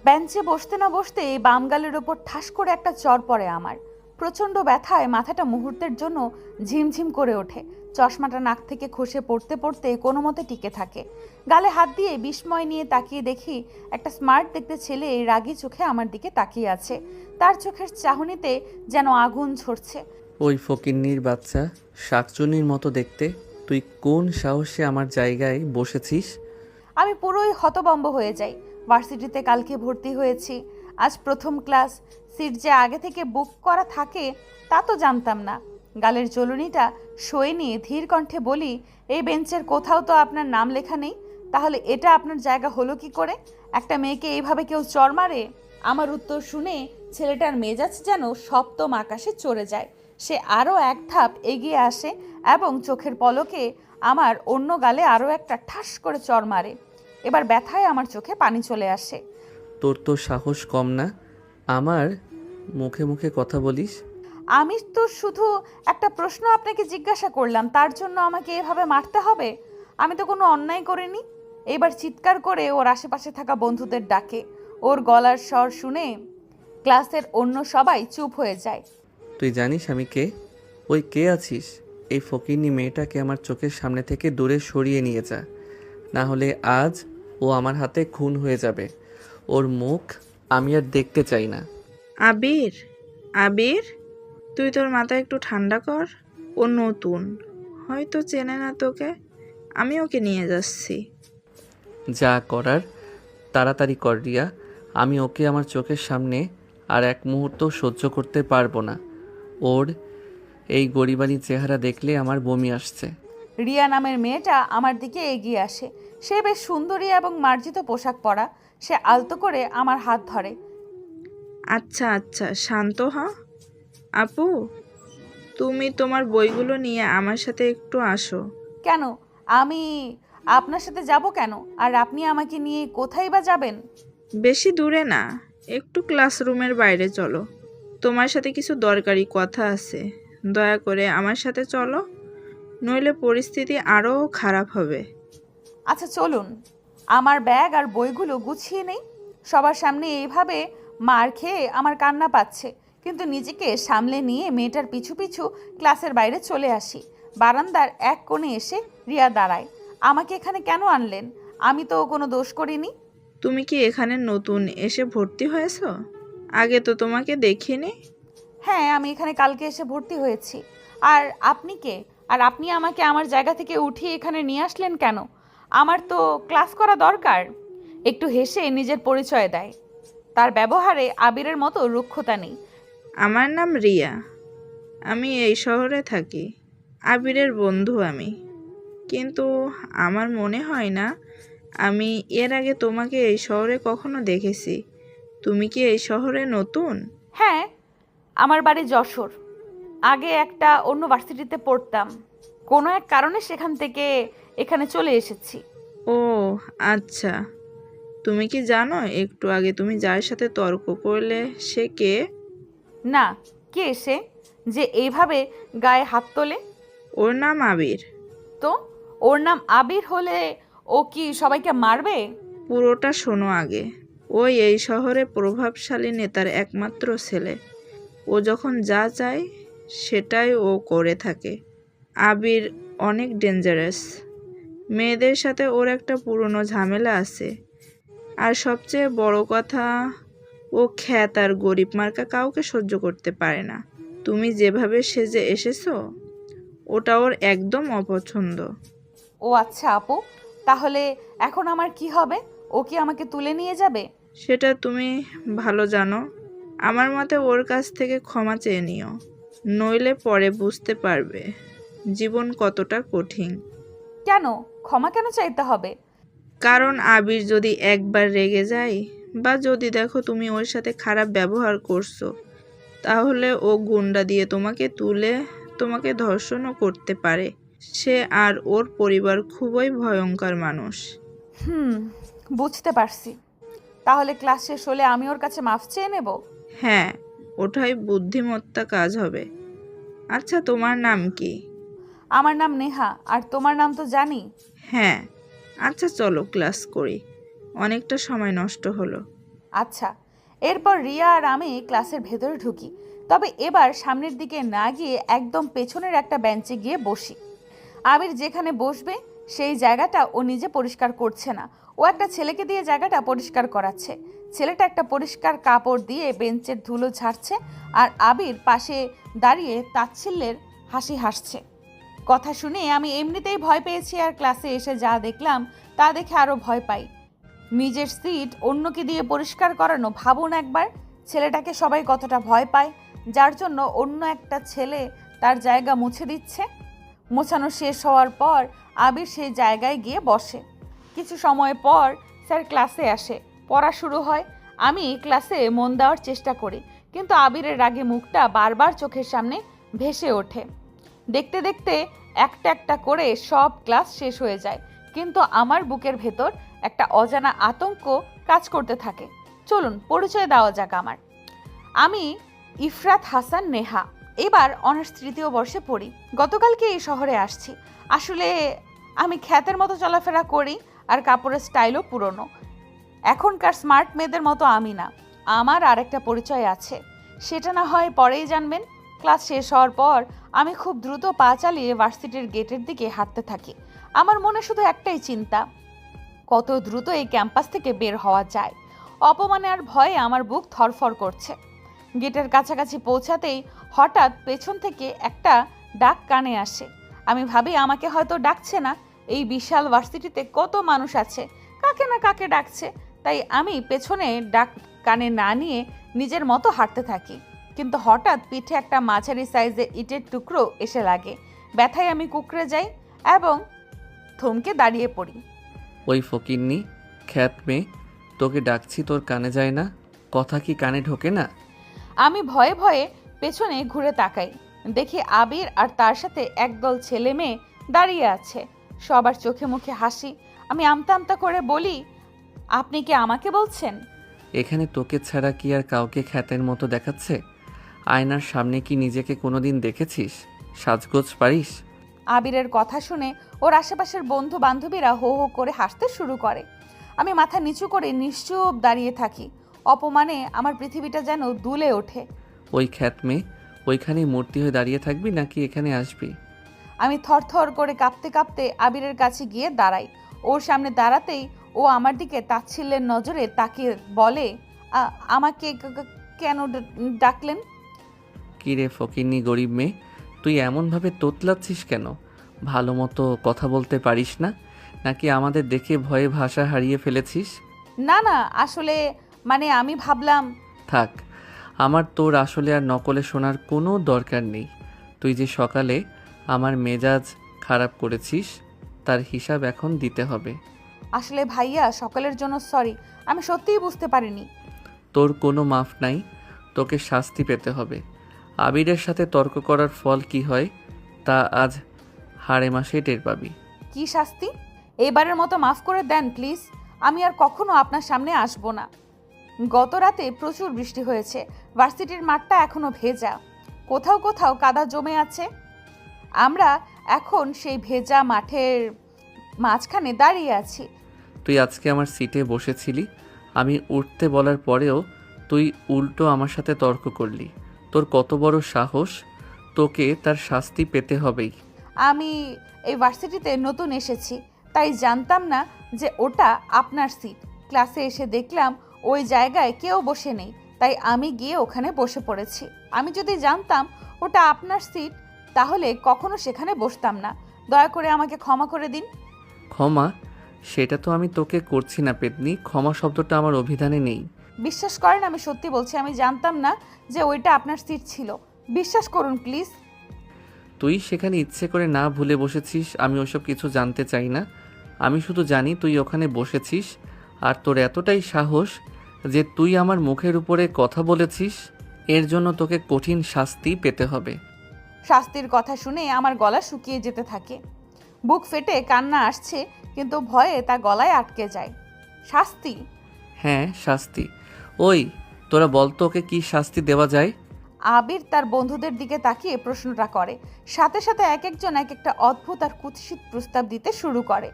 বেঞ্চে বসতে না বসতেই বাম গালের ওপর ঠাস করে একটা চড় পড়ে আমার। প্রচণ্ড ব্যথায় মাথাটা মুহূর্তের জন্য ঝিমঝিম করে ওঠে। চশমাটা নাক থেকে খসে পড়তে পড়তে কোনো মতে টিকে থাকে। গালে হাত দিয়ে বিস্ময় নিয়ে তাকিয়ে দেখি একটা স্মার্ট দেখতে ছেলে রাগী চোখে আমার দিকে তাকিয়ে আছে। তার চোখের চাহনিতে যেন আগুন ঝরছে। ওই ফকিন্নির বাচ্চা, শাকচুনির মতো দেখতে, তুই কোন সাহসে আমার জায়গায় বসেছিস? আমি পুরোই হতভম্ব হয়ে যাই। ভার্সিটিতে কালকে ভর্তি হয়েছি, আজ প্রথম ক্লাস। সিট যে আগে থেকে বুক করা থাকে তা তো জানতাম না। গালের জ্বলুনিটা সয়ে নিয়ে ধীর কণ্ঠে বলি, এই বেঞ্চের কোথাও তো আপনার নাম লেখা নেই, তাহলে এটা আপনার জায়গা হলো কি করে? একটা মেয়েকে এইভাবে কেউ চড় মারে? আমার উত্তর শুনে ছেলেটার মেজাজ যেন সপ্তম আকাশে চড়ে যায়। সে আরও এক ধাপ এগিয়ে আসে এবং চোখের পলকে আমার অন্য গালে আরও একটা ঠাস করে চড় মারে। এবার ব্যথায় আমার চোখে পানি চলে আসে। তোর তো সাহস কম না, আমার মুখে মুখে কথা বলিস? আমি তো শুধু একটা প্রশ্ন আপনাকে জিজ্ঞাসা করলাম, তার জন্য আমাকে এভাবে মারতে হবে? আমি তো কোনো অন্যায় করিনি। এবার চিৎকার করে ওর আশেপাশে থাকা বন্ধুদের ডাকে। ওর গলার স্বর শুনে ক্লাসের অন্য সবাই চুপ হয়ে যায়। তুই জানিস আমি কে? ওই কে আছিস? এই ফকিন্নি মেয়েটাকে আমার চোখের সামনে থেকে দূরে সরিয়ে নিয়ে যা, না হলে আজ ও আমার হাতে খুন হয়ে যাবে। ওর মুখ আমি আর দেখতে চাই না। আবির, আবির, তুই তোর মাথা একটু ঠান্ডা কর। ও নতুন, হয়তো চেনে না তোকে। আমি ওকে নিয়ে যাচ্ছি। যা করার তাড়াতাড়ি কর রিয়া। আমি ওকে আমার চোখের সামনে আর এক মুহূর্ত সহ্য করতে পারবো না। ওর এই গরিবালি চেহারা দেখলে আমার বমি আসছে। রিয়া নামের মেয়েটা আমার দিকে এগিয়ে আসে। সে বেশ সুন্দরী এবং মার্জিত পোশাক পরা। সে আলতো করে আমার হাত ধরে। আচ্ছা আচ্ছা, শান্ত হ। আপু, তুমি তোমার বইগুলো নিয়ে আমার সাথে একটু আসো। কেন? আমি আপনার সাথে যাব কেন? আর আপনি আমাকে নিয়ে কোথায় বা যাবেন? বেশি দূরে না, একটু ক্লাসরুমের বাইরে চলো। তোমার সাথে কিছু দরকারি কথা আছে। দয়া করে আমার সাথে চলো, নইলে পরিস্থিতি আরও খারাপ হবে। আচ্ছা চলুন। আমার ব্যাগ আর বইগুলো গুছিয়ে নেই। সবার সামনে এইভাবে মার খেয়ে আমার কান্না পাচ্ছে, কিন্তু নিজেকে সামলে নিয়ে মেয়েটার পিছু পিছু ক্লাসের বাইরে চলে আসি। বারান্দার এক কোণে এসে রিয়া দাঁড়ায়। আমাকে এখানে কেন আনলেন? আমি তো কোনো দোষ করিনি। তুমি কি এখানে নতুন এসে ভর্তি হয়েছো? আগে তো তোমাকে দেখিনি। হ্যাঁ, আমি এখানে কালকে এসে ভর্তি হয়েছি। আর আপনি কে? আর আপনি আমাকে আমার জায়গা থেকে উঠিয়ে এখানে নিয়ে আসলেন কেন? আমার তো ক্লাস করা দরকার। একটু হেসে নিজের পরিচয় দেয়। তার ব্যবহারে আবিরের মতো রুক্ষতা নেই। আমার নাম রিয়া, আমি এই শহরে থাকি। আবিরের বন্ধু আমি। কিন্তু আমার মনে হয় না আমি এর আগে তোমাকে এই শহরে কখনো দেখেছি। তুমি কি এই শহরে নতুন? হ্যাঁ, আমার বাড়ি যশোর। আগে একটা অন্য ভার্সিটিতে পড়তাম। কোনো এক কারণে সেখান থেকে এখানে চলে এসেছি। ও আচ্ছা, তুমি কি জানো একটু আগে তুমি যার সাথে তর্ক করলে সে কে? না, কে সে যে এইভাবে গায়ে হাত তোলে? ওর নাম আবির। তো ওর নাম আবির হলে ও কি সবাইকে মারবে? পুরোটা শোনো আগে। ওই এই শহরে প্রভাবশালী নেতার একমাত্র ছেলে। ও যখন যা চায় সেটাই ও করে থাকে। আবির অনেক ডেঞ্জারাস। মেয়েদের সাথে ওর একটা পুরনো ঝামেলা আছে। আর সবচেয়ে বড় কথা, ও খ্যাত আর গরিব মার্কা কাউকে সহ্য করতে পারে না। তুমি যেভাবে সেজে এসেছো ওটা ওর একদম অপছন্দ। ও আচ্ছা আপু, তাহলে এখন আমার কি হবে? ও কি আমাকে তুলে নিয়ে যাবে? সেটা তুমি ভালো জানো। আমার মতে ওর কাছ থেকে ক্ষমা চেয়ে নিও, নইলে পরে বুঝতে পারবে জীবন কতটা কঠিন। কেন? ক্ষমা কেন চাইতে হবে? কারণ আবির যদি একবার রেগে যায়, বা যদি দেখো তুমি ওর সাথে খারাপ ব্যবহার করছো, তাহলে ও গুন্ডা দিয়ে তোমাকে তুলে তোমাকে ধর্ষণও করতে পারে। সে আর ওর পরিবার খুবই ভয়ঙ্কর মানুষ। হুম, বুঝতে পারছি। তাহলে ক্লাস শেষ হলে আমি ওর কাছে মাফ চেয়ে নেব? হ্যাঁ, ওটাই বুদ্ধিমত্তা কাজ হবে। আচ্ছা, তোমার নাম কি? আমার নাম নেহা। আর তোমার নাম তো জানি। হ্যাঁ। আচ্ছা চলো ক্লাস করি, অনেকটা সময় নষ্ট হলো। আচ্ছা। এরপর রিয়া আর আমি ক্লাসের ভেতরে ঢুকি, তবে এবার সামনের দিকে না গিয়ে একদম পেছনের একটা বেঞ্চে গিয়ে বসি। আবির যেখানে বসবে সেই জায়গাটা ও নিজে পরিষ্কার করছে না, ও একটা ছেলেকে দিয়ে জায়গাটা পরিষ্কার করাচ্ছে। ছেলেটা একটা পরিষ্কার কাপড় দিয়ে বেঞ্চের ধুলো ঝাড়ছে, আর আবির পাশে দাঁড়িয়ে তাচ্ছিল্যের হাসি হাসছে। কথা শুনে আমি এমনিতেই ভয় পেয়েছি, আর ক্লাসে এসে যা দেখলাম তা দেখে আরও ভয় পাই। নিজের সিট অন্যকে দিয়ে পরিষ্কার করানো, ভাবুন একবার। ছেলেটাকে সবাই কতটা ভয় পায়, যার জন্য অন্য একটা ছেলে তার জায়গা মুছে দিচ্ছে। মোছানো শেষ হওয়ার পর আবির সেই জায়গায় গিয়ে বসে। কিছু সময় পর স্যার ক্লাসে আসে, পড়া শুরু হয়। আমি ক্লাসে মন দেওয়ার চেষ্টা করি, কিন্তু আবিরের রাগে মুখটা বারবার চোখের সামনে ভেসে ওঠে। দেখতে দেখতে একটা একটা করে সব ক্লাস শেষ হয়ে যায়, কিন্তু আমার বুকের ভেতর একটা অজানা আতঙ্ক কাজ করতে থাকে। চলুন পরিচয় দেওয়া যাক আমার। আমি ইফরাত হাসান নেহা, এবার অনার্স 3য় বর্ষে পড়ি। গতকালকে এই শহরে আসছি। আসলে আমি খ্যাতের মতো চলাফেরা করি, আর কাপড়ের স্টাইলও পুরনো। এখনকার স্মার্ট মেয়েদের মতো আমি না, আমার আরেকটা পরিচয় আছে, সেটা না হয় পরেই জানবেন। ক্লাস শেষ হওয়ার পর আমি খুব দ্রুত পা চালিয়ে ভার্সিটির গেটের দিকে হাঁটতে থাকি। আমার মনে শুধু একটাই চিন্তা, কত দ্রুত এই ক্যাম্পাস থেকে বের হওয়া যায়। অপমানে আর ভয়ে আমার বুক থরফর করছে। গেটের কাছাকাছি পৌঁছাতেই হঠাৎ পেছন থেকে একটা ডাক কানে আসে। আমি ভাবি আমাকে হয়তো ডাকছে না, এই বিশাল ভার্সিটিতে কত মানুষ আছে, কাকে না কাকে ডাকছে। তাই আমি পেছনে ডাক কানে না নিয়ে নিজের মতো হাঁটতে থাকি, কিন্তু হঠাৎ পিঠে একটা মাঝারি সাইজের ইটের টুকরো এসে লাগে। ব্যথায় আমি কুঁকড়ে যাই এবং থমকে দাঁড়িয়ে পড়ি। ওই ফকিন্নি খ্যাত মেয়ে, তোকে ডাকছি তোর কানে যায় না? কথা কি কানে ঢোকে না? আমি ভয়ে ভয়ে পেছনে ঘুরে তাকাই, দেখি আবির আর তার সাথে একদল ছেলে মেয়ে দাঁড়িয়ে আছে। সবার চোখে মুখে হাসি। আমি আমতা আমতা করে বলি, আপনি কি আমাকে বলছেন? এখানে তোকে ছাড়া কি আর কাউকে খ্যাতের মতো দেখাচ্ছে? আয়নার সামনে কি নিজেকে কোনোদিন দেখেছিস? সাজগোজ পারিস? আবিরের কথা শুনে ওর আশেপাশের বন্ধু বান্ধবীরা হো হো করে হাসতে শুরু করে। আমি মাথা নিচু করে নিশ্চুপ দাঁড়িয়ে থাকি। অপমানে আমার পৃথিবীটা যেন দুলে ওঠে। ওই খ্যাত মেয়ে, ওইখানেই মূর্তি হয়ে দাঁড়িয়ে থাকবি নাকি এখানে আসবি? আমি থরথর করে কাঁপতে কাঁপতে আবিরের কাছে গিয়ে দাঁড়াই। ওর সামনে দাঁড়াতেই ও আমার দিকে তাচ্ছিল্যের নজরে তাকিয়ে বলে, আমাকে কেন ডাকলেন? কী রে ফকিন্নি গরিব মেয়ে, তুই এমনভাবে তোতলাচ্ছিস কেন? ভালো মতো কথা বলতে পারিস না, নাকি আমাদের দেখে ভয়ে ভাষা হারিয়ে ফেলেছিস? না না, আসলে আমি ভাবলাম। থাক, আমার তোর আসলে আর নকলে শোনার কোনো দরকার নেই। তুই যে সকালে আমার মেজাজ খারাপ করেছিস তার হিসাব এখন দিতে হবে। আসলে ভাইয়া, সকালের জন্য সরি, আমি সত্যিই বুঝতে পারিনি। তোর কোনো মাফ নাই, তোকে শাস্তি পেতে হবে। আবিরের সাথে তর্ক করার ফল কি হয় তা আজ হাড়ে মাসে টের পাবি। কি শাস্তি? এবারের মতো মাফ করে দেন প্লিজ, আমি আর কখনো আপনার সামনে আসবো না। গত রাতে প্রচুর বৃষ্টি হয়েছে, ভার্সিটির মাঠটা এখনো ভেজা, কোথাও কোথাও কাদা জমে আছে। আমরা এখন সেই ভেজা মাঠের মাঝখানে দাঁড়িয়ে আছি। তুই আজকে আমার সিটে বসেছিলি, আমি উঠতে বলার পরেও তুই উল্টো আমার সাথে তর্ক করলি। তোর কত বড় সাহস! তোকে তার শাস্তি পেতে হবেই। আমি এই ভার্সিটিতে নতুন এসেছি, তাই জানতাম না যে ওটা আপনার সিট। ক্লাসে এসে দেখলাম ওই জায়গায় কেউ বসে নেই, তাই আমি গিয়ে ওখানে বসে পড়েছি। আমি যদি জানতাম ওটা আপনার সিট, তাহলে কখনো সেখানে বসতাম না। দয়া করে আমাকে ক্ষমা করে দিন। ক্ষমা? সেটা তো আমি তোকে করছি না পেতনি, ক্ষমা শব্দটা আমার অভিধানে নেই। বিশ্বাস করেন, আমি সত্যি বলছি, আমি জানতাম না যে ওইটা আপনার সিট ছিল। বিশ্বাস করুন প্লিজ। তুই সেখানে ইচ্ছে করে না ভুলে বসেছিস, আমি ওসব কিছু জানতে চাই না। আমি শুধু জানি তুই ওখানে বসেছিস, আর তোর এতটাই সাহস যে তুই আমার মুখের উপরে কথা বলেছিস। এর জন্য তোকে কঠিন শাস্তি পেতে হবে। শাস্তির কথা শুনে আমার গলা শুকিয়ে যেতে থাকে। বুক ফেটে কান্না আসছে, কিন্তু ভয়ে তা গলায় আটকে যায়। শাস্তি? হ্যাঁ, শাস্তি। ওই তোরা বলতো ওকে কি শাস্তি দেওয়া যায়? আবির তার বন্ধুদের দিকে তাকিয়ে প্রশ্নটা করে। সাথে সাথে এক একজন এক একটা অদ্ভুত আর কুৎসিত প্রস্তাব দিতে শুরু করে।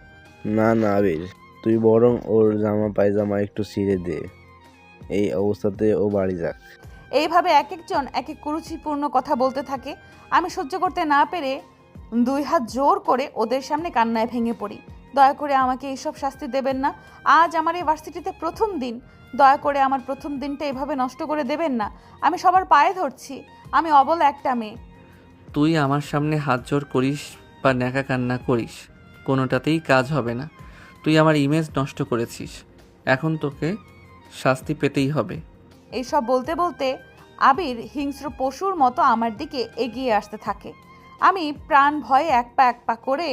না না আবির, তুই বরং ওর জামা পায়জামা একটু ছিঁড়ে দে। এই অবস্থাতে ও বাড়ি যাক। এইভাবে এক একজন এক এক কুরুচিপূর্ণ কথা বলতে থাকে। আমি সহ্য করতে না পেরে 2 হাত জোর করে ওদের সামনে কান্নায় ভেঙে পড়ি। দয়া করে আমাকে এইসব শাস্তি দেবেন না। আজ আমার এই ভার্সিটিতে প্রথম দিন। দয়া করে আমার প্রথম দিনটা এভাবে নষ্ট করে দেবেন না। আমি সবার পায়ে ধরছি। আমি অবলা একটা মেয়ে। তুই আমার সামনে হাত জোর করিস বা ন্যাকা কান্না করিস, কোনোটাতেই কাজ হবে না। তুই আমার ইমেজ নষ্ট করেছিস, এখন তোকে শাস্তি পেতেই হবে। এইসব বলতে বলতে আবির হিংস্র পশুর মতো আমার দিকে এগিয়ে আসতে থাকে। আমি প্রাণ ভয়ে এক পা করে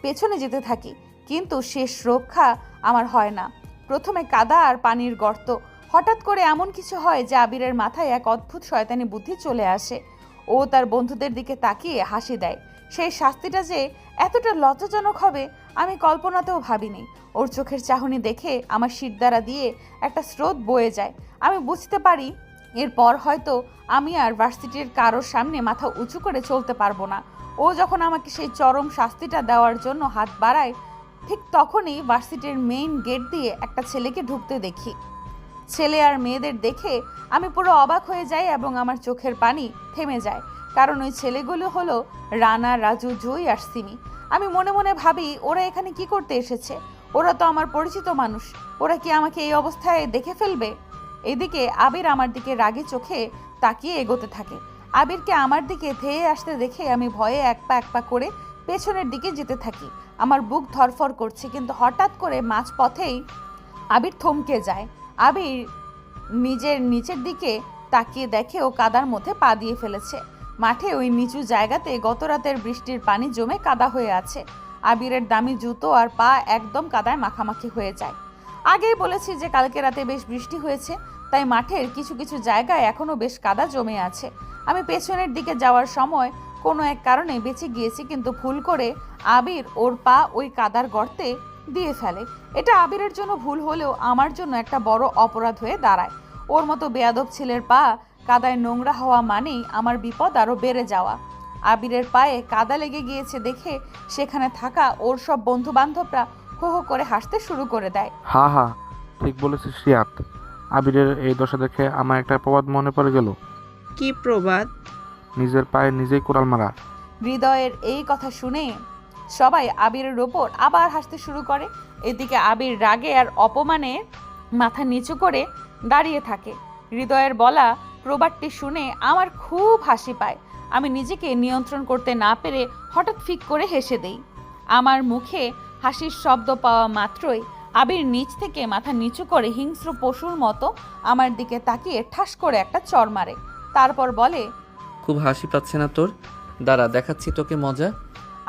পেছনে যেতে থাকি, কিন্তু শেষ রক্ষা আমার হয় না। প্রথমে কাদা আর পানির গর্ত। হঠাৎ করে এমন কিছু হয় যে আবিরের মাথায় এক অদ্ভুত শয়তানি বুদ্ধি চলে আসে। ও তার বন্ধুদের দিকে তাকিয়ে হাসি দেয়। সেই শাস্তিটা যে এতটা লজ্জাজনক হবে আমি কল্পনাতেও ভাবিনি। ওর চোখের চাহনি দেখে আমার শিরদাঁড়া দিয়ে একটা স্রোত বয়ে যায়। আমি বুঝতে পারি এরপর হয়তো আমি আর ভার্সিটির কারোর সামনে মাথা উঁচু করে চলতে পারবো না। ও যখন আমাকে সেই চরম শাস্তিটা দেওয়ার জন্য হাত বাড়ায়, ঠিক তখনই ভার্সিটির মেইন গেট দিয়ে একটা ছেলেকে ঢুকতে দেখি। ছেলে আর মেয়েদের দেখে আমি পুরো অবাক হয়ে যাই এবং আমার চোখের পানি থেমে যায়, কারণ ওই ছেলেগুলো হলো রানা, রাজু, জুই আর সিমি। আমি মনে মনে ভাবি, ওরা এখানে কি করতে এসেছে? ওরা তো আমার পরিচিত মানুষ। ওরা কি আমাকে এই অবস্থায় দেখে ফেলবে? এদিকে আবির আমার দিকে রাগী চোখে তাকিয়ে এগোতে থাকে। আবিরকে আমার দিকে ধেয়ে আসতে দেখে আমি ভয়ে এক পা করে পেছনের দিকে যেতে থাকি। আমার বুক ধরফর করছে, কিন্তু হঠাৎ করে মাঝপথেই আবির থমকে যায়। আবির নিজের নিচের দিকে তাকিয়ে দেখে ও কাদার মধ্যে পা দিয়ে ফেলেছে। মাঠে ওই নিচু জায়গাতে গত রাতের বৃষ্টির পানি জমে কাদা হয়ে আছে। আবিরের দামি জুতো আর পা একদম কাদায় মাখামাখি হয়ে যায়। আগেই বলেছি যে কালকে রাতে বেশ বৃষ্টি হয়েছে, তাই মাঠের কিছু কিছু জায়গায় এখনও বেশ কাদা জমে আছে। আমি পেছনের দিকে যাওয়ার সময় কোনো এক কারণে বেঁচে গিয়েছি, কিন্তু ভুল করে আবির ওর পা ওই কাদার গর্তে দিয়ে ফেলে। এটা আবিরের জন্য ভুল হলেও আমার জন্য একটা বড় অপরাধ হয়ে দাঁড়ায়। ওর মতো বেয়াদব ছেলের পা কাদায় নোংরা হওয়া মানেই আমার বিপদ আরও বেড়ে যাওয়া। আবিরের পায়ে কাদা লেগে গিয়েছে দেখে সেখানে থাকা ওর সব বন্ধু বান্ধবরা হো হো করে হাসতে শুরু করে দেয়। হা হা, ঠিক বলেছিস রিয়াদ। আবিরের এই দশা দেখে আমার একটা প্রবাদ মনে পড়ে গেল। কি প্রবাদ? নিজের পায়ে নিজেই কোড়াল মারা। হৃদয়ের এই কথা শুনে সবাই আবিরের ওপর আবার হাসতে শুরু করে। এদিকে আবির রাগে আর অপমানে মাথা নিচু করে দাঁড়িয়ে থাকে। হৃদয়ের বলা প্রবাদটি শুনে আমার খুব হাসি পায়। আমি নিজেকে নিয়ন্ত্রণ করতে না পেরে হঠাৎ ফিক করে হেসে দেই। আমার মুখে হাসির শব্দ পাওয়া মাত্রই আবির নিচ থেকে মাথা নিচু করে হিংস্র পশুর মতো আমার দিকে তাকিয়ে ঠাস করে একটা চড় মারে। তারপর বলে, খুব হাসি পাচ্ছে না তোর? দাঁড়া, দেখাচ্ছি তোকে মজা।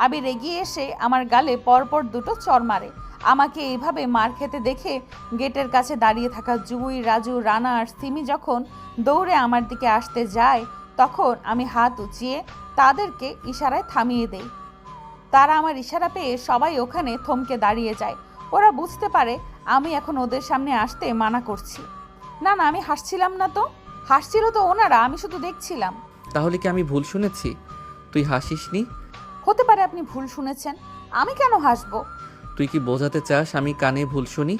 আবির এগিয়ে এসে আমার গালে পরপর দুটো চড় মারে। আমাকে এইভাবে মার খেতে দেখে গেটের কাছে দাঁড়িয়ে থাকা জুই, রাজু, রানা আর সিমি যখন দৌড়ে আমার দিকে আসতে যায়, তখন আমি হাত উঁচিয়ে তাদেরকে ইশারায় থামিয়ে দেই। তারা আমার ইশারা পেয়ে সবাই ওখানে থমকে দাঁড়িয়ে যায়। ওরা বুঝতে পারে আমি এখন ওদের সামনে আসতে মানা করছি। না না, আমি হাসছিলাম না তো। হাসছিল তো ওনারা, আমি শুধু দেখছিলাম। তাহলে কি আমি ভুল শুনেছি? তুই হাসিসনি? হতে পারে আপনি ভুল শুনেছেন, আমি কেন হাসবো? তুই কি বোঝাতে চাস আমি কানে ভুল শুনি?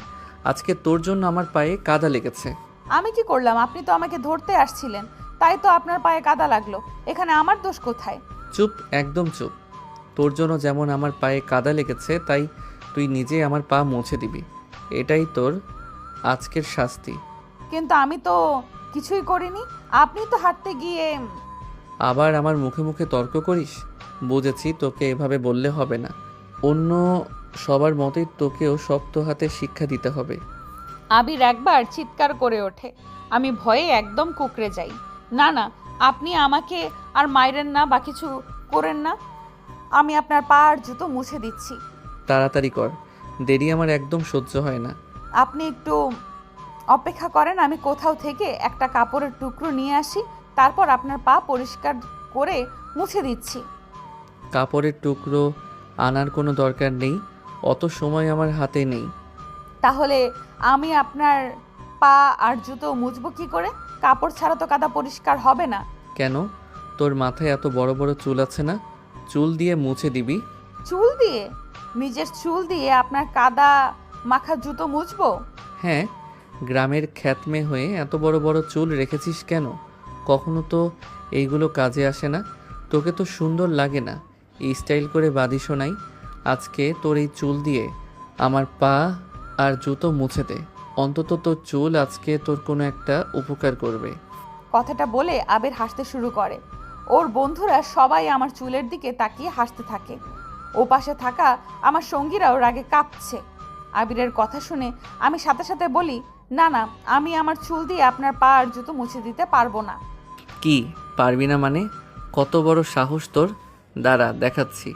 আজকে তোর জন্য আমার পায়ে কাদা লেগেছে। আমি কি করলাম? আপনি তো আমাকে ধরতে আসছিলেন, তাই তো আপনার পায়ে কাদা লাগলো। এখানে আমার দোষ কোথায়? চুপ, একদম চুপ। তোর জন্য যেমন আমার পায়ে কাদা লেগেছে, তাই তুই নিজে আমার পা মুছে দিবি। এটাই তোর আজকের শাস্তি। কিন্তু আমি তো কিছুই করিনি। আপনি তো হাঁটতে গিয়ে। আবার আমার মুখে মুখে তর্ক করিস? বুঝেছি, তোকে এভাবে বললে হবে না। অন্য সবার মতোই তোকেও শক্ত হাতে শিক্ষা দিতে হবে। আবির একবার চিৎকার করে ওঠে। আমি ভয়ে একদম কুঁকড়ে যাই। না না, আপনি আমাকে আর মাইরেন না বা কিছু করেন না। আমি আপনার পা আর জুতো মুছে দিচ্ছি। তাড়াতাড়ি কর, দেরি আমার একদম সহ্য হয় না। আপনি একটু অপেক্ষা করেন, আমি কোথাও থেকে একটা কাপড়ের টুকরো নিয়ে আসি, তারপর আপনার পা পরিষ্কার করে মুছে দিচ্ছি। কাপড়ের টুকরো আনার কোনো দরকার নেই, অত সময় আমার হাতে নেই। তাহলে আমি আপনার পা আর জুতো মুছবো কি করে? কাপড় ছাড়া তো কাদা পরিষ্কার হবে না। কেন? তোর মাথায় এত বড় বড় চুল আছে না? চুল দিয়ে মুছে দিবি। চুল দিয়ে? নিজের চুল দিয়ে আপনার কাদা মাখা জুতো মুছবো? হ্যাঁ, গ্রামের খ্যাতমে হয়ে এত বড় বড় চুল রেখেছিস কেন? কখনো তো এইগুলো কাজে আসে না। তোকে তো সুন্দর লাগে না, এই স্টাইল করে বাঁধিসও নাই। আজকে তোর এই চুল দিয়ে আমার পা আর জুতো মুছে দে। অন্তত তোর চুল আজকে তোর কোনো একটা উপকার করবে। কথাটা বলে আবির হাসতে শুরু করে। ওর বন্ধুরা সবাই আমার চুলের দিকে তাকিয়ে হাসতে থাকে। ও পাশে থাকা আমার সঙ্গীরাও রাগে কাঁপছে। আবিরের কথা শুনে আমি সাথে সাথে বলি, না না, আমি আমার চুল দিয়ে আপনার পা আর জুতো মুছে দিতে পারবো না। কি পারবি না মানে? কত বড় সাহস তোর! দাঁড়া দেখাচ্ছি।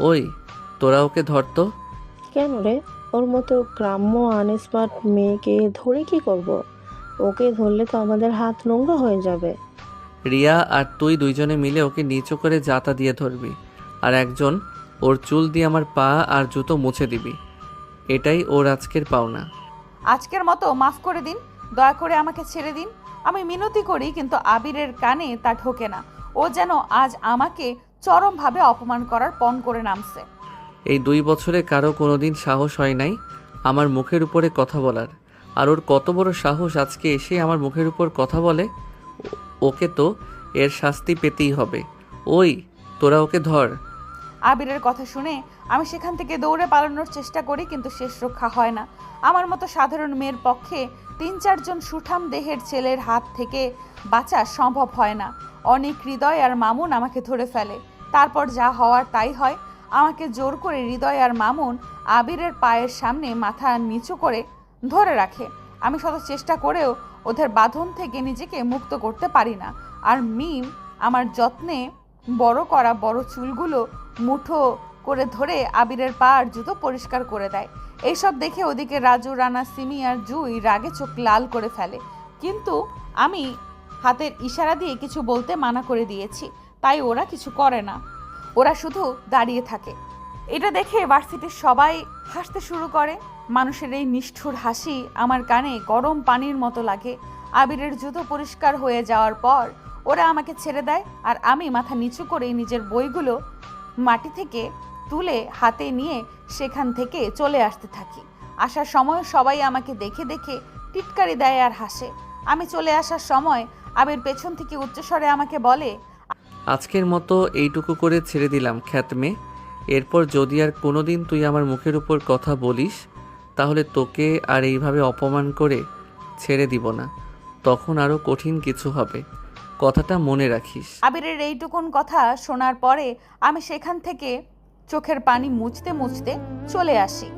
ওই তোরা ওকে ধরতো। কেন রে? ওর মতো গ্রাম্য আনস্মার্ট মেয়েকে ধরে কি করব? ওকে ধরলে তো আমাদের হাত নোংরা হয়ে যাবে। রিয়া আর তুই দুইজনে মিলে ওকে নিচু করে জাতা দিয়ে ধরবি, আর একজন ওর চুল দিয়ে আমার পা আর জুতো মুছে দিবি। এটাই ওর আজকের পাওনা। আজকের মতো মাফ করে দিন, দয়া করে আমাকে ছেড়ে দিন। আমি মিনতি করি, কিন্তু আবিরের কানে তা ঢোকে না। ও যেন আজ আমাকে চরমভাবে অপমান করার পণ করে নামছে। এই 2 বছরে কারো কোনোদিন সাহস হয় নাই আমার মুখের উপরে কথা বলার, আর ওর কত বড় সাহস আজকে এসে আমার মুখের উপর কথা বলে। ওকে তো এর শাস্তি পেতেই হবে। ওই তোরা ওকে ধর। আবিরের কথা শুনে আমি সেখান থেকে দৌড়ে পালানোর চেষ্টা করি, কিন্তু শেষ রক্ষা হয় না। আমার মতো সাধারণ মেয়ের পক্ষে 3-4 জন সুঠাম দেহের ছেলের হাত থেকে বাঁচা সম্ভব হয় না। অনেক হৃদয় আর মামুন আমাকে ধরে ফেলে। তারপর যা হওয়ার তাই হয়। আমাকে জোর করে হৃদয় আর মামুন আবিরের পায়ের সামনে মাথা নিচু করে ধরে রাখে। আমি শত চেষ্টা করেও ওদের বাঁধন থেকে নিজেকে মুক্ত করতে পারি না। আর মিম আমার যত্নে বড় করা বড় চুলগুলো মুঠো করে ধরে আবিরের পা আর জুতো পরিষ্কার করে দেয়। এইসব দেখে ওদিকে রাজু, রানা, সিমি আর জুই রাগে চোখ লাল করে ফেলে, কিন্তু আমি হাতের ইশারা দিয়ে কিছু বলতে মানা করে দিয়েছি, তাই ওরা কিছু করে না। ওরা শুধু দাঁড়িয়ে থাকে। এটা দেখে ভার্সিটির সবাই হাসতে শুরু করে। মানুষের এই নিষ্ঠুর হাসি আমার কানে গরম পানির মতো লাগে। আবিরের জুতো পরিষ্কার হয়ে যাওয়ার পর ওরা আমাকে ছেড়ে দেয়, আর আমি মাথা নিচু করে নিজের বইগুলো মাটি থেকে তুলে হাতে নিয়ে সেখান থেকে চলে আসতে থাকি। আসার সময় সবাই আমাকে দেখে দেখে টিটকারি দেয় আর হাসে। আমি চলে আসার সময় আবির পেছন থেকে উচ্চস্বরে আমাকে বলে, আজকের মতো এইটুকু করে ছেড়ে দিলাম খ্যাতমে। এরপর যদি আর কোনোদিন তুই আমার মুখের উপর কথা বলিস, তাহলে তোকে আর এইভাবে অপমান করে ছেড়ে দিব না। তখন আরও কঠিন কিছু হবে, কথাটা মনে রাখিস। আবিরের এইটুকুন কথা শোনার পরে আমি সেখান থেকে চোখের পানি মুছতে মুছতে চলে আসি।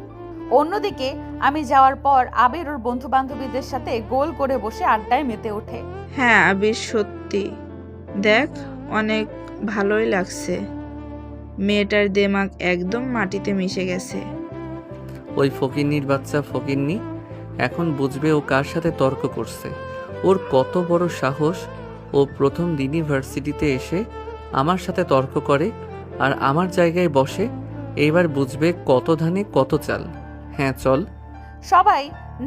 অন্যদিকে আমি যাওয়ার পর আবির ওর বন্ধু বান্ধবীদের সাথে গোল করে বসে আড্ডায় মেতে ওঠে। হ্যাঁ আবির, সত্যি দেখ, অনেক ভালোই লাগছে। মেয়েটার দেমাগ একদম মাটিতে মিশে গেছে। ওই ফকিন্নির বাচ্চা ফকিন্নি এখন বুঝবে ও কার সাথে তর্ক করছে। ওর কত বড় সাহস! ও প্রথম দিন ইউনিভার্সিটিতে এসে আমার সাথে তর্ক করে আর আমার জায়গায় বসে। এইবার বুঝবে কত ধানে কত চাল। হ্যাঁ চল। সবাই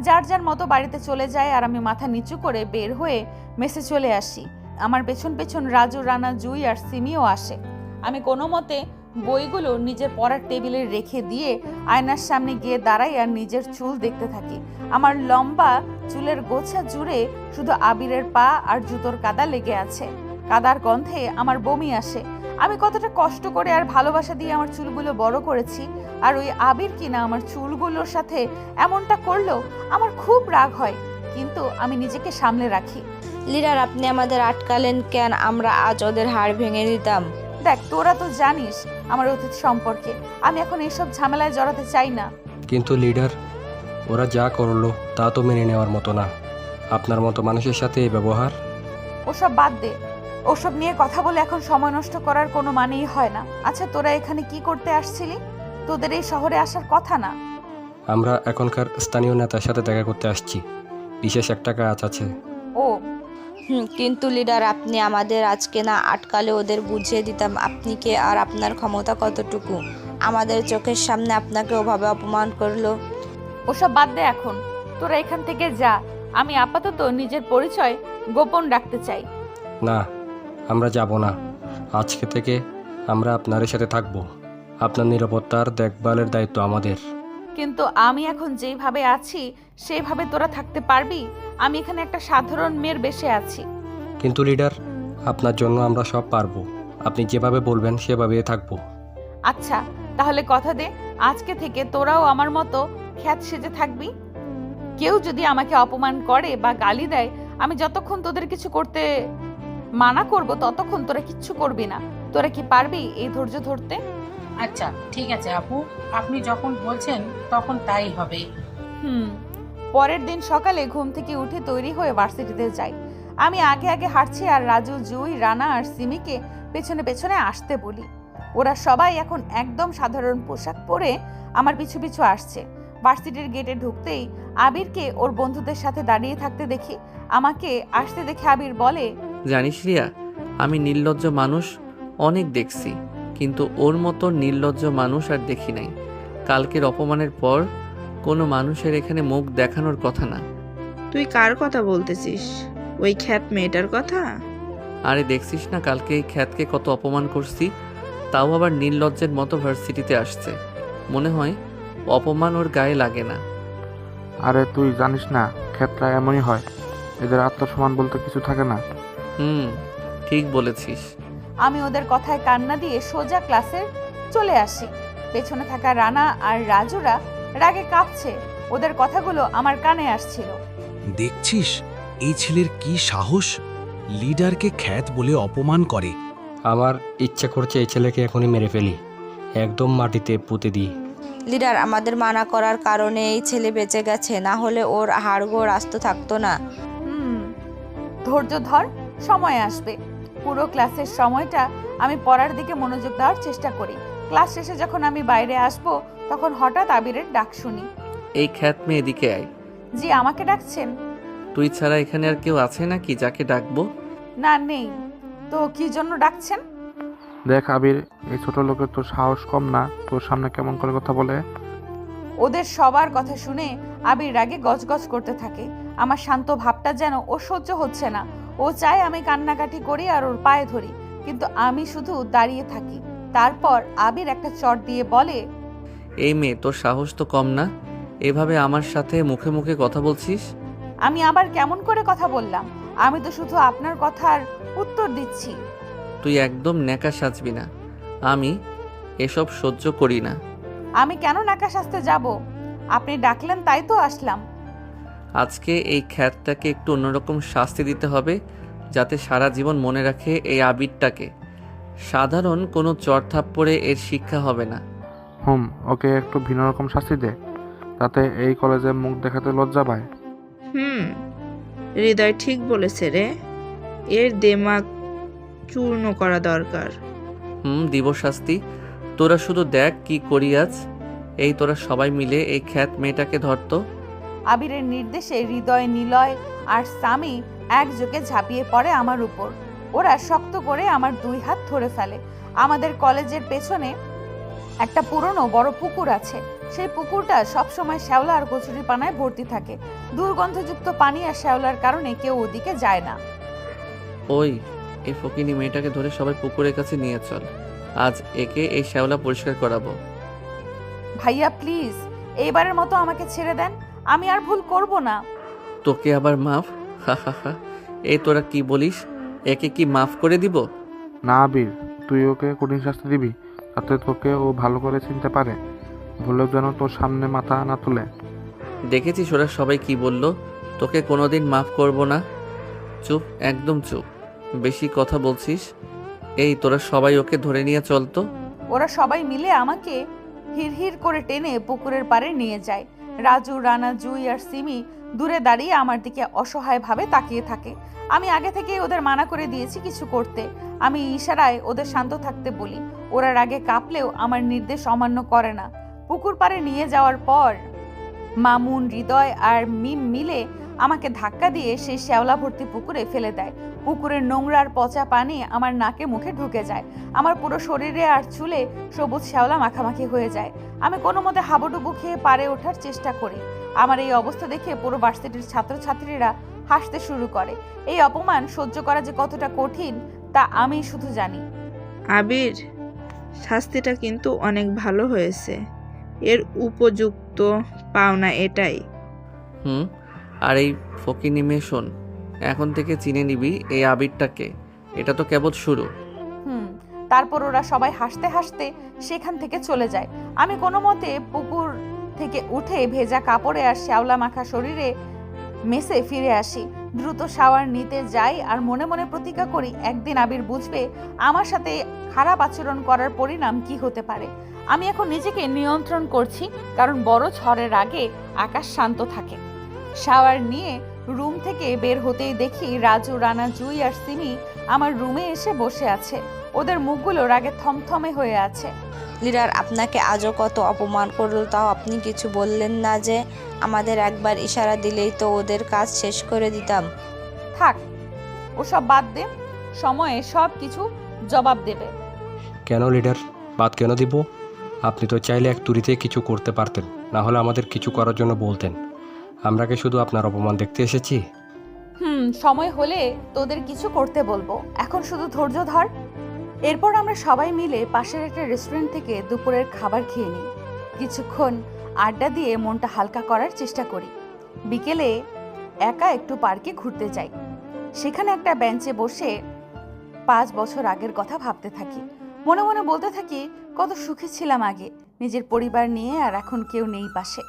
যার যার মতো বাড়িতে চলে যায়, আর আমি মাথা নিচু করে বের হয়ে মেসে চলে আসি। আমার পেছন পেছন রাজু, রানা, জুই আর সিমিও আসে। আমি কোনো মতে বইগুলো নিজের পড়ার টেবিলে রেখে দিয়ে আয়নার সামনে গিয়ে দাঁড়াই আর নিজের চুল দেখতে থাকি। আমার লম্বা চুলের গোছা জুড়ে শুধু আবিরের পা আর জুতোর কাদা লেগে আছে। কাদার গন্ধে আমার বমি আসে। আমি কতটা কষ্ট করে আর ভালোবাসা দিয়ে আমার চুলগুলো বড় করেছি, আর ওই আবির কিনা আমার চুলগুলোর সাথে এমনটা করলো। আমার খুব রাগ হয়, কিন্তু আমি নিজেকে সামলে রাখি। লিডার, আপনি আমাদের আটকালেন কেন? আমরা আজ ওদের হাড় ভেঙে দিতাম। দেখ, তোরা তো জানিস আমার অতীত সম্পর্কে। আমি এখন এইসব ঝামেলায় জড়াতে চাই না। কিন্তু লিডার, ওরা যা করলো তা তো মেনে নেওয়ার মতো না। আপনার মতো মানুষের সাথে এই ব্যবহার। ওসব বাদ দে, ওসব নিয়ে কথা বলে এখন সময় নষ্ট করার কোনো মানেই হয় না। আচ্ছা, তোরা এখানে কি করতে আসছিলি? তোদের এই শহরে আসার কথা না। আমরা এখনকার স্থানীয় নেতার সাথে দেখা করতে আসছি, বিশেষ একটা কাজ আছে। ও, কিন্তু লিডার, আপনি আমাদের আজকে না আটকালে ওদের বুঝিয়ে দিতাম আপনি কে আর আপনার ক্ষমতা কতটুকু। আমাদের চোখের সামনে আপনাকে ওভাবে অপমান করলো। ওসব বাদ দে এখন, তোরা এখান থেকে যা। আমি আপাতত নিজের পরিচয় গোপন রাখতে চাই। না, আমরা যাব না। আজকে থেকে আমরা আপনার সাথে থাকব। আপনার নিরাপত্তার দেখভালের দায়িত্ব আমাদের। কিন্তু আমি এখন যেইভাবে আছি সেইভাবে তোরা থাকতে পারবি? আমি এখানে একটা সাধারণ মেয়ের বেশে আছি। কিন্তু লিডার, আপনার জন্য আমরা সব পারবো। আপনি যেভাবে বলবেন সেভাবেই থাকবো। আচ্ছা, তাহলে কথা দে, আজকে থেকে তোরাও আমার মতো খ্যাত সেজে থাকবি। কেউ যদি আমাকে অপমান করে বা গালি দেয়, আমি যতক্ষণ তোদের কিছু করতে মানা করব ততক্ষণ তোরা কিচ্ছু করবি না। তোরা কি পারবি এই ধৈর্য ধরতে? আচ্ছা ঠিক আছে আপু, আপনি যখন বলছেন তখন তাই হবে। পরের দিন সকালে ঘুম থেকে উঠে তৈরি হয়ে ভার্সিটিতে যাই। আমি আগে আগে হাঁটছি আর রাজু, জুই, রানা আর সিমিকে পেছনে পেছনে আসতে বলি। ওরা সবাই এখন একদম সাধারণ পোশাক পরে আমার পিছু পিছু আসছে। ভার্সিটির গেটে ঢুকতেই আবিরকে ওর বন্ধুদের সাথে দাঁড়িয়ে থাকতে দেখি। আমাকে আসতে দেখে আবির বলে, জানিস রিয়া, আমি নির্লজ্জ মানুষ অনেক দেখছি, কিন্তু ওর মতো নির্লজ্জ মানুষ আর দেখি নাই। কালকের অপমানের পর কোনো মানুষের এখানে মুখ দেখানোর কথা না। তুই কার কথা বলতেছিস? ওই খ্যাত মেয়েটার কথা? আরে দেখছিস না কালকে এই খ্যাতকে কত অপমান করছি, তাও আবার নির্লজ্জের মতো ভার্সিটিতে আসছে। মনে হয় অপমান ওর গায়ে লাগে না। আরে তুই জানিস না, ক্ষেত্রা এমনই হয়, এদের আত্মসম্মান বলতে কিছু থাকে না। ঠিক বলেছিস। আমি ওদের কথায় কান্না দিয়ে সোজা ক্লাসে চলে আসি। পেছনে থাকা রানা আর রাজুরা রাগে কাঁপছে। ওদের কথাগুলো আমার কানে আসছিল। দেখছিস এই ছেলের কি সাহস, লিডারকে খ্যাত বলে অপমান করে। আমার ইচ্ছে করছে এই ছেলেকে এখনই মেরে ফেলি, একদম মাটিতে পুঁতে দিই। লিডার, আমাদের মানা করার কারণে এই ছেলে বেঁচে গেছে, না হলে ওর হাড়গোড় আস্ত থাকতো না। ধৈর্য ধর, সময় আসবে। পুরো ক্লাসের সময়টা আমি পড়ার দিকে মনোযোগ দেওয়ার চেষ্টা করি। ক্লাস শেষে যখন আমি বাইরে আসব তখন হঠাৎ আবিরের ডাক শুনি। এই খ্যাত মেয়ে এদিকে আয়। জি, আমাকে ডাকছেন? তুই ছাড়া এখানে আর কেউ আছে নাকি যাকে ডাকবো? না, নেই। তো কি জন্য ডাকছেন? দেখ আবির, এই ছোট লোকের তোর সাহস কম না, তোর সামনে কেমন করে কথা বলে। ওদের সবার কথা শুনে আবির রাগে গজগজ করতে থাকে। আমার শান্ত ভাবটা যেন ও সহ্য হচ্ছে না। ও চায় আমি কান্নাকাটি করি আর ওর পায়ে ধরি, কিন্তু আমি শুধু দাঁড়িয়ে থাকি। তারপর আবির একটা চট দিয়ে বলে, এই মেয়ে, তোর সাহস তো কম না, এভাবে আমার সাথে মুখে মুখে কথা বলছিস? আমি আবার কেমন করে কথা বললাম? আমি তো শুধু আপনার কথার উত্তর দিচ্ছি। তুই একদম ন্যাকা সাজবি না, আমি এসব সহ্য করি না। আমি কেন নাকা সাজতে যাব? আপনি ডাকলেন তাই তো আসলাম। আজকে এই খ্যাতটাকে একটু অন্যরকম শাস্তি দিতে হবে, যাতে সারা জীবন মনে রাখে এই আবিরটাকে। সাধারণ কোনো চড় থাপ্পড়ে এর শিক্ষা হবে না। ওকে একটু ভিন্ন রকম শাস্তি দে, তাতে এই কলেজে মুখ দেখাতে লজ্জা পায়। হৃদয় ঠিক বলেছে রে, এর দিমাগ চূর্ণ করা দরকার। দিব শাস্তি। তোরা শুধু দেখ কি করি আজ। এই তোরা সবাই মিলে এই খ্যাত মেয়েটাকে ধরতো। আবিরের নির্দেশে হৃদয়, নিলয় আর সামি একযোগে ঝাঁপিয়ে পড়ে আমার উপর। ওরা শক্ত করে আমার দুই হাত ধরে ফেলে। আমাদের কলেজের পেছনে একটা পুরনো বড় পুকুর আছে। সেই পুকুরটা সবসময় শ্যাওলা আর কচুরি পানায় ভর্তি থাকে। দুর্গন্ধযুক্ত পানি আর শ্যাওলার কারণে কেউ ওদিকে যায় না। ওই, এই ফকিনি মেয়েটাকে ধরে সবাই পুকুরের কাছে নিয়ে চল। আজ একে এই শ্যাওলা পরিষ্কার করাবো। ভাইয়া প্লিজ, এইবারের মতো আমাকে ছেড়ে দেন, আমি আর ভুল করব না। তোকে আবার মাফ? হা। এই তোরা কি বলিস? একে কি মাফ করে দিব? না আবির, তুই ওকে কঠিন শাস্তি দিবি, যাতে তোকে ও ভালো করে চিনতে পারে, ভুলেও যেন তোর সামনে মাথা না তুলে। দেখেছিস ওরা সবাই কি বলল? তোকে কোনোদিন মাফ করব না। চুপ, একদম চুপ, বেশি কথা বলছিস। এই তোরা সবাই ওকে ধরে নিয়ে চলতো। ওরা সবাই মিলে আমাকে হিড়হিড় করে টেনে পুকুরের পাড়ে নিয়ে যায়। রাজু, রানা, জুই আর সিমি দূরে দাঁড়িয়ে আমার দিকে অসহায়ভাবে তাকিয়ে থাকে। আমি আগে থেকেই ওদের মানা করে দিয়েছি কিছু করতে। আমি ইশারায় ওদের শান্ত থাকতে বলি। ওরা রাগে কাঁপলেও আমার নির্দেশ অমান্য করে না। পুকুর পাড়ে নিয়ে যাওয়ার পর মামুন, হৃদয় আর মিম মিলে আমাকে ধাক্কা দিয়ে সেই শ্যাওলা ভর্তি পুকুরে ফেলে দেয়। পুকুরের নোংরা আর পচা পানি আমার নাকে মুখে ঢুকে যায়। আমার পুরো শরীরে আর চুলে সবুজ শ্যাওলা মাখামাখি হয়ে যায়। আমি কোনো মতে হাবুডুবু খেয়ে পাড়ে ওঠার চেষ্টা করি। আমার এই অবস্থা দেখে পুরো ভার্সিটির ছাত্রছাত্রীরা হাসতে শুরু করে। এই অপমান সহ্য করা যে কতটা কঠিন তা আমি শুধু জানি। আবির, শাস্তিটা কিন্তু অনেক ভালো হয়েছে। এর উপযুক্ত পাওনা এটাই। হুম। আর এই ফকিনি মেয়ে শোন, এখন থেকে চিনে নিবি এই আবিরটাকে। এটা তো কেবল শুরু। তারপর ওরা সবাই হাসতে হাসতে সেখান থেকে চলে যায়। আমি কোনো মতে পুকুর থেকে উঠে ভেজা কাপড়ে আর শ্যাওলা মাখা শরীরে মেসে ফিরে আসি। দ্রুত শাওয়ার নিতে যাই আর মনে মনে প্রতিজ্ঞা করি একদিন আবির বুঝবে আমার সাথে খারাপ আচরণ করার পরিণাম কি হতে পারে। আমি এখন নিজেকে নিয়ন্ত্রণ করছি, কারণ বড় ঝড়ের আগে আকাশ শান্ত থাকে। শাওয়ার নিয়ে রুম থেকে বের হতেই দেখি রাজু, রানা, জুই আর সিমি আমার রুমে এসে বসে আছে। ওদের মুখগুলো রাগে থমথমে হয়ে আছে। লিডার আপনাকে আজও কত অপমান করল, তাও আপনি কিছু বললেন না যে? আমাদের একবার ইশারা দিলেই তো ওদের কাজ শেষ করে দিতাম। থাক, ওসব বাদ দে, সময়ে সব কিছু জবাব দেবে। কেন লিডার, বাদ কেন দিব? আপনি তো চাইলে এক তুড়িতে কিছু করতে পারতেন, না হলে আমাদের কিছু করার জন্য বলতেন। আমরা কি শুধু আপনার অপমান দেখতে এসেছি? সময় হলে তোদের কিছু করতে বলবো, এখন শুধু ধৈর্য ধর। এরপর আমরা সবাই মিলে পাশের একটা রেস্টুরেন্ট থেকে দুপুরের খাবার খেয়ে নিই। কিছুক্ষণ আড্ডা দিয়ে মনটা হালকা করার চেষ্টা করি। বিকেলে একা একটু পার্কে ঘুরতে যাই। সেখানে একটা বেঞ্চে বসে 5 বছর আগের কথা ভাবতে থাকি। মনে মনে বলতে থাকি কত সুখী ছিলাম আগে, নিজের পরিবার নিয়ে, আর এখন কেউ নেই পাশে।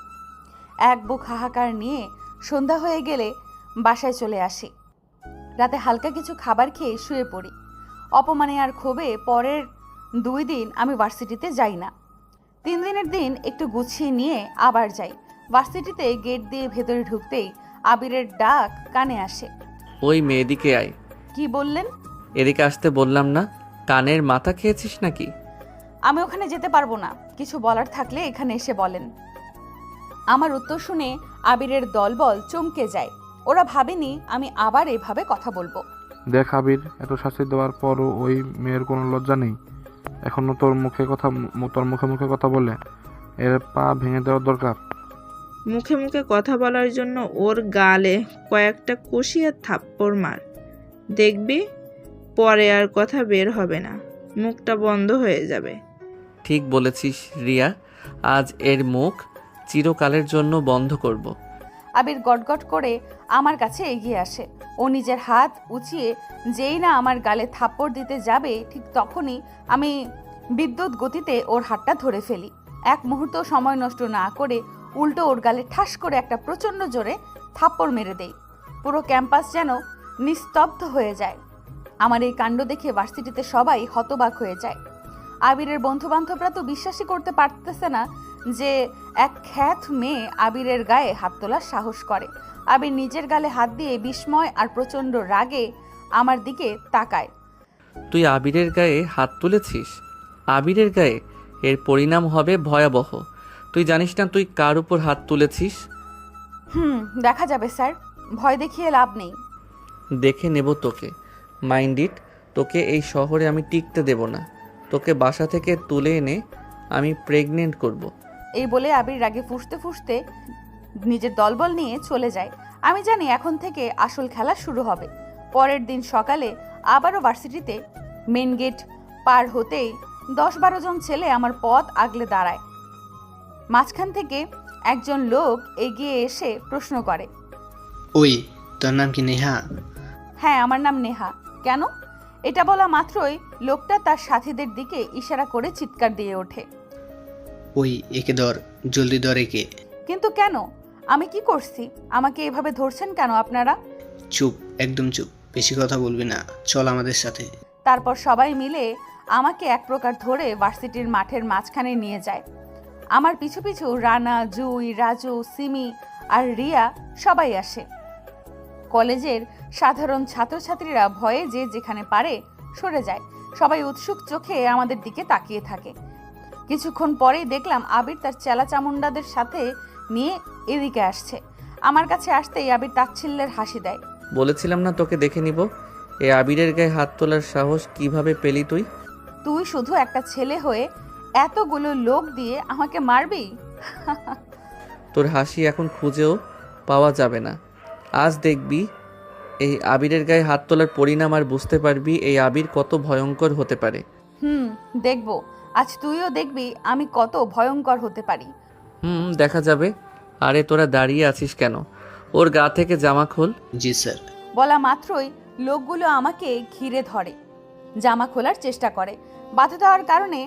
এক বুক হাহাকার নিয়ে সন্ধ্যা হয়ে গেলে বাসায় চলে আসি। রাতে হালকা কিছু খাবার খেয়ে শুয়ে পড়ি। অপমানে আর ক্ষোভে পরের 2 দিন আমি ভার্সিটিতে যাই না। 3 দিনের দিন একটু গুছিয়ে নিয়ে আবার যাই। ভার্সিটিতে গেট দিয়ে ভেতরে ঢুকতেই আবিরের ডাক কানে আসে। ওই মেয়েদিকে আয়। কি বললেন? এদিকে আসতে বললাম না? কানের মাথা খেয়েছিস নাকি? আমি ওখানে যেতে পারবো না, কিছু বলার থাকলে এখানে এসে বলেন। আমার উত্তর শুনে আবিরের দলবল চমকে যায়। ওরা ভাবেনি আমি আবার এভাবে কথা বলবো। দেখ আবির, এত শাস্তি দেওয়ার পরও ওই মেয়ের কোনো লজ্জা নেই। এখনো তোর মুখে মুখে কথা বলে। এর পা ভেঙে দেওয়ার দরকার। মুখে মুখে কথা বলার জন্য ওর গালে কয়েকটা কষিয়ে থাপ্পড় মার, দেখবি পরে আর কথা বের হবে না, মুখটা বন্ধ হয়ে যাবে। ঠিক বলেছিস রিয়া, আজ এর মুখ চিরকালের জন্য বন্ধ করব। আবির গটগট করে আমার কাছে এগিয়ে আসে। ও নিজের হাত উঁচিয়ে যেই না আমার গালে থাপ্পড় দিতে যাবে, ঠিক তখনই আমি বিদ্যুৎ গতিতে ওর হাতটা ধরে ফেলি। এক মুহূর্ত সময় নষ্ট না করে উল্টো ওর গালে ঠাস করে একটা প্রচণ্ড জোরে থাপ্পড় মেরে দেই। পুরো ক্যাম্পাস যেন নিস্তব্ধ হয়ে যায়। আমার এই কাণ্ড দেখে ভার্সিটিতে সবাই হতবাক হয়ে যায়। আবিরের বন্ধুবান্ধবরা তো বিশ্বাসই করতে পারতেছে না যে এক খ্যাত মেয়ে আবিরের গায়ে হাত তোলার সাহস করে। আবির নিজের গালে হাত দিয়ে বিস্ময় আর প্রচণ্ড রাগে আমার দিকে তাকায়। তুই আবিরের গায়ে হাত তুলেছিস? আবিরের গায়ে? এর পরিণাম হবে ভয়াবহ। তুই জানিস না তুই কার উপর হাত তুলেছিস? দেখা যাবে স্যার, ভয় দেখিয়ে লাভ নেই। দেখে নেব তোকে। মাইন্ড ইট, তোকে এই শহরে আমি টিকতে দেব না। তোকে বাসা থেকে তুলে এনে আমি প্রেগনেন্ট করব। এই বলে আবির রাগে ফুঁসতে ফুঁসতে নিজের দলবল নিয়ে চলে যায়। আমি জানি এখন থেকে আসল খেলা শুরু হবে। পরের দিন সকালে আবারও ভার্সিটিতে মেন গেট পার হতেই 10-12 জন ছেলে আমার পথ আগলে দাঁড়ায়। মাঝখান থেকে একজন লোক এগিয়ে এসে প্রশ্ন করে, ওই তোর নাম কি নেহা? হ্যাঁ, আমার নাম নেহা। কেন? এটা বলা মাত্রই লোকটা তার সাথীদের দিকে ইশারা করে চিৎকার দিয়ে ওঠে, ওই একে ধর, জলদি ধর একে। কিন্তু কেন? আমি কি করছি? আমাকে এভাবে ধরছেন কেন আপনারা? চুপ, একদম চুপ, বেশি কথা বলবি না, চল আমাদের সাথে। তারপর সবাই মিলে আমাকে এক প্রকার ধরে ভার্সিটির মাঠের মাঝখানে নিয়ে যায়। আমার পিছু পিছু রানা, জুই, রাজু, সিমি আর রিয়া সবাই আসে। কলেজের সাধারণ ছাত্রছাত্রীরা ভয়ে যে যেখানে পারে সরে যায়। সবাই উৎসুক চোখে আমাদের দিকে তাকিয়ে থাকে। কিছুক্ষণ পরেই দেখলাম আবির তার চেলা চামুন্ডাদের সাথে নিয়ে এদিকে আসছে। আমার কাছে আসতেই আবির তাচ্ছিল্যের হাসি দেয়। বলেছিলাম না তোকে দেখে নিব। এই আবিরের গায়ে হাত তোলার সাহস কিভাবে পেলি তুই? তুই শুধু একটা ছেলে হয়ে এতগুলো লোক দিয়ে আমাকে মারবি? তোর হাসি এখন খুঁজেও পাওয়া যাবে না। আজ দেখবি এই আবিরের গায়ে হাত তোলার পরিণাম, আর বুঝতে পারবি এই আবির কত ভয়ঙ্কর হতে পারে। দেখবো। আজ তুইও দেখবি আমি কত ভয়ঙ্কর হতে পারি। দেখা যাবে। আরে তোরা দাঁড়িয়ে আছিস কেন? ওর গা থেকে জামা খোল। জি স্যার। বলা মাত্রই লোকগুলো আমাকে ঘিরে ধরে, জামা খোলার চেষ্টা করে। বাধা দেওয়ার কারণে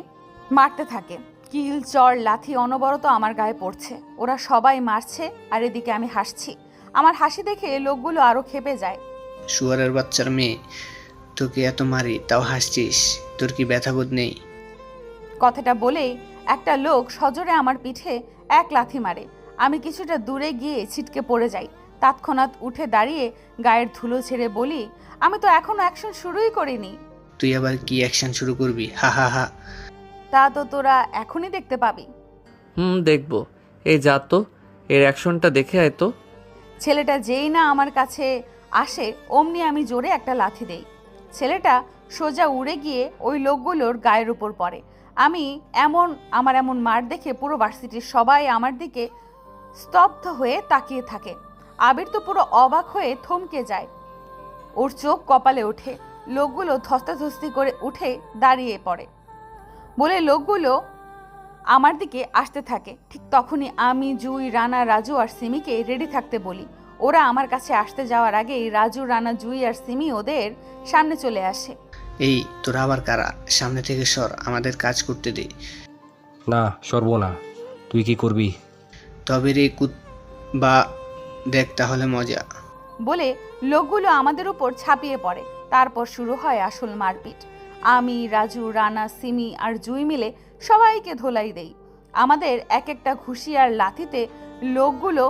মারতে থাকে। কিল, চড়, লাথি অনবরত আমার গায়ে পড়ছে। ওরা সবাই মারছে আর এদিকে আমি হাসছি। আমার হাসি দেখে লোকগুলো আরো ক্ষেপে যায়। শুয়ারের বাচ্চার মেয়ে, তোকে এত মারি তাও হাসছিস, তোর কি ব্যথাবোধ নেই? কথাটা বলেই একটা লোক সজোরে আমার পিঠে এক লাথি মারে। আমি কিছুটা দূরে গিয়ে ছিটকে পড়ে যাই। তৎক্ষণাৎ উঠে দাঁড়িয়ে গায়ের ধুলো ছেড়ে বলি, আমি তো এখনো অ্যাকশন শুরুই করিনি। তুই আবার কি অ্যাকশন শুরু করবি? হা হা হা। তা তো তোরা এখনই দেখতে পাবি। দেখবো। এই যা তো, এর অ্যাকশনটা দেখে আয় তো। ছেলেটা যেই না আমার কাছে আসে অমনি আমি জোরে একটা লাথি দেই। ছেলেটা সোজা উড়ে গিয়ে ওই লোকগুলোর গায়ের উপর পড়ে। আমার এমন মার দেখে পুরো ভার্সিটির সবাই আমার দিকে স্তব্ধ হয়ে তাকিয়ে থাকে। আবির তো পুরো অবাক হয়ে থমকে যায়। ওর চোখ কপালে ওঠে। লোকগুলো ধস্তাধস্তি করে উঠে দাঁড়িয়ে পড়ে বলে লোকগুলো আমার দিকে আসতে থাকে। ঠিক তখনই আমি, জুই, রানা, রাজু আর সিমিকে রেডি থাকতে বলি। ওরা আমার কাছে আসতে যাওয়ার আগেই রাজু, রানা, জুই আর সিমি ওদের সামনে চলে আসে। এই তোরা আবার কারা? সামনে থেকে সর, আমাদের কাজ করতে দে। না, সরব না। তুই কি করবি? তবে রে বা দেখ তাহলে মজা। বলে লোকগুলো আমাদের উপর ঝাঁপিয়ে পড়ে। তারপর শুরু হয় আসল মারপিট। আমি, রাজু, রানা, সিমি আর জুই মিলে সবাইকে ধোলাই দেই। আমাদের এক একটা ঘুষি আর লাথিতে লোকগুলো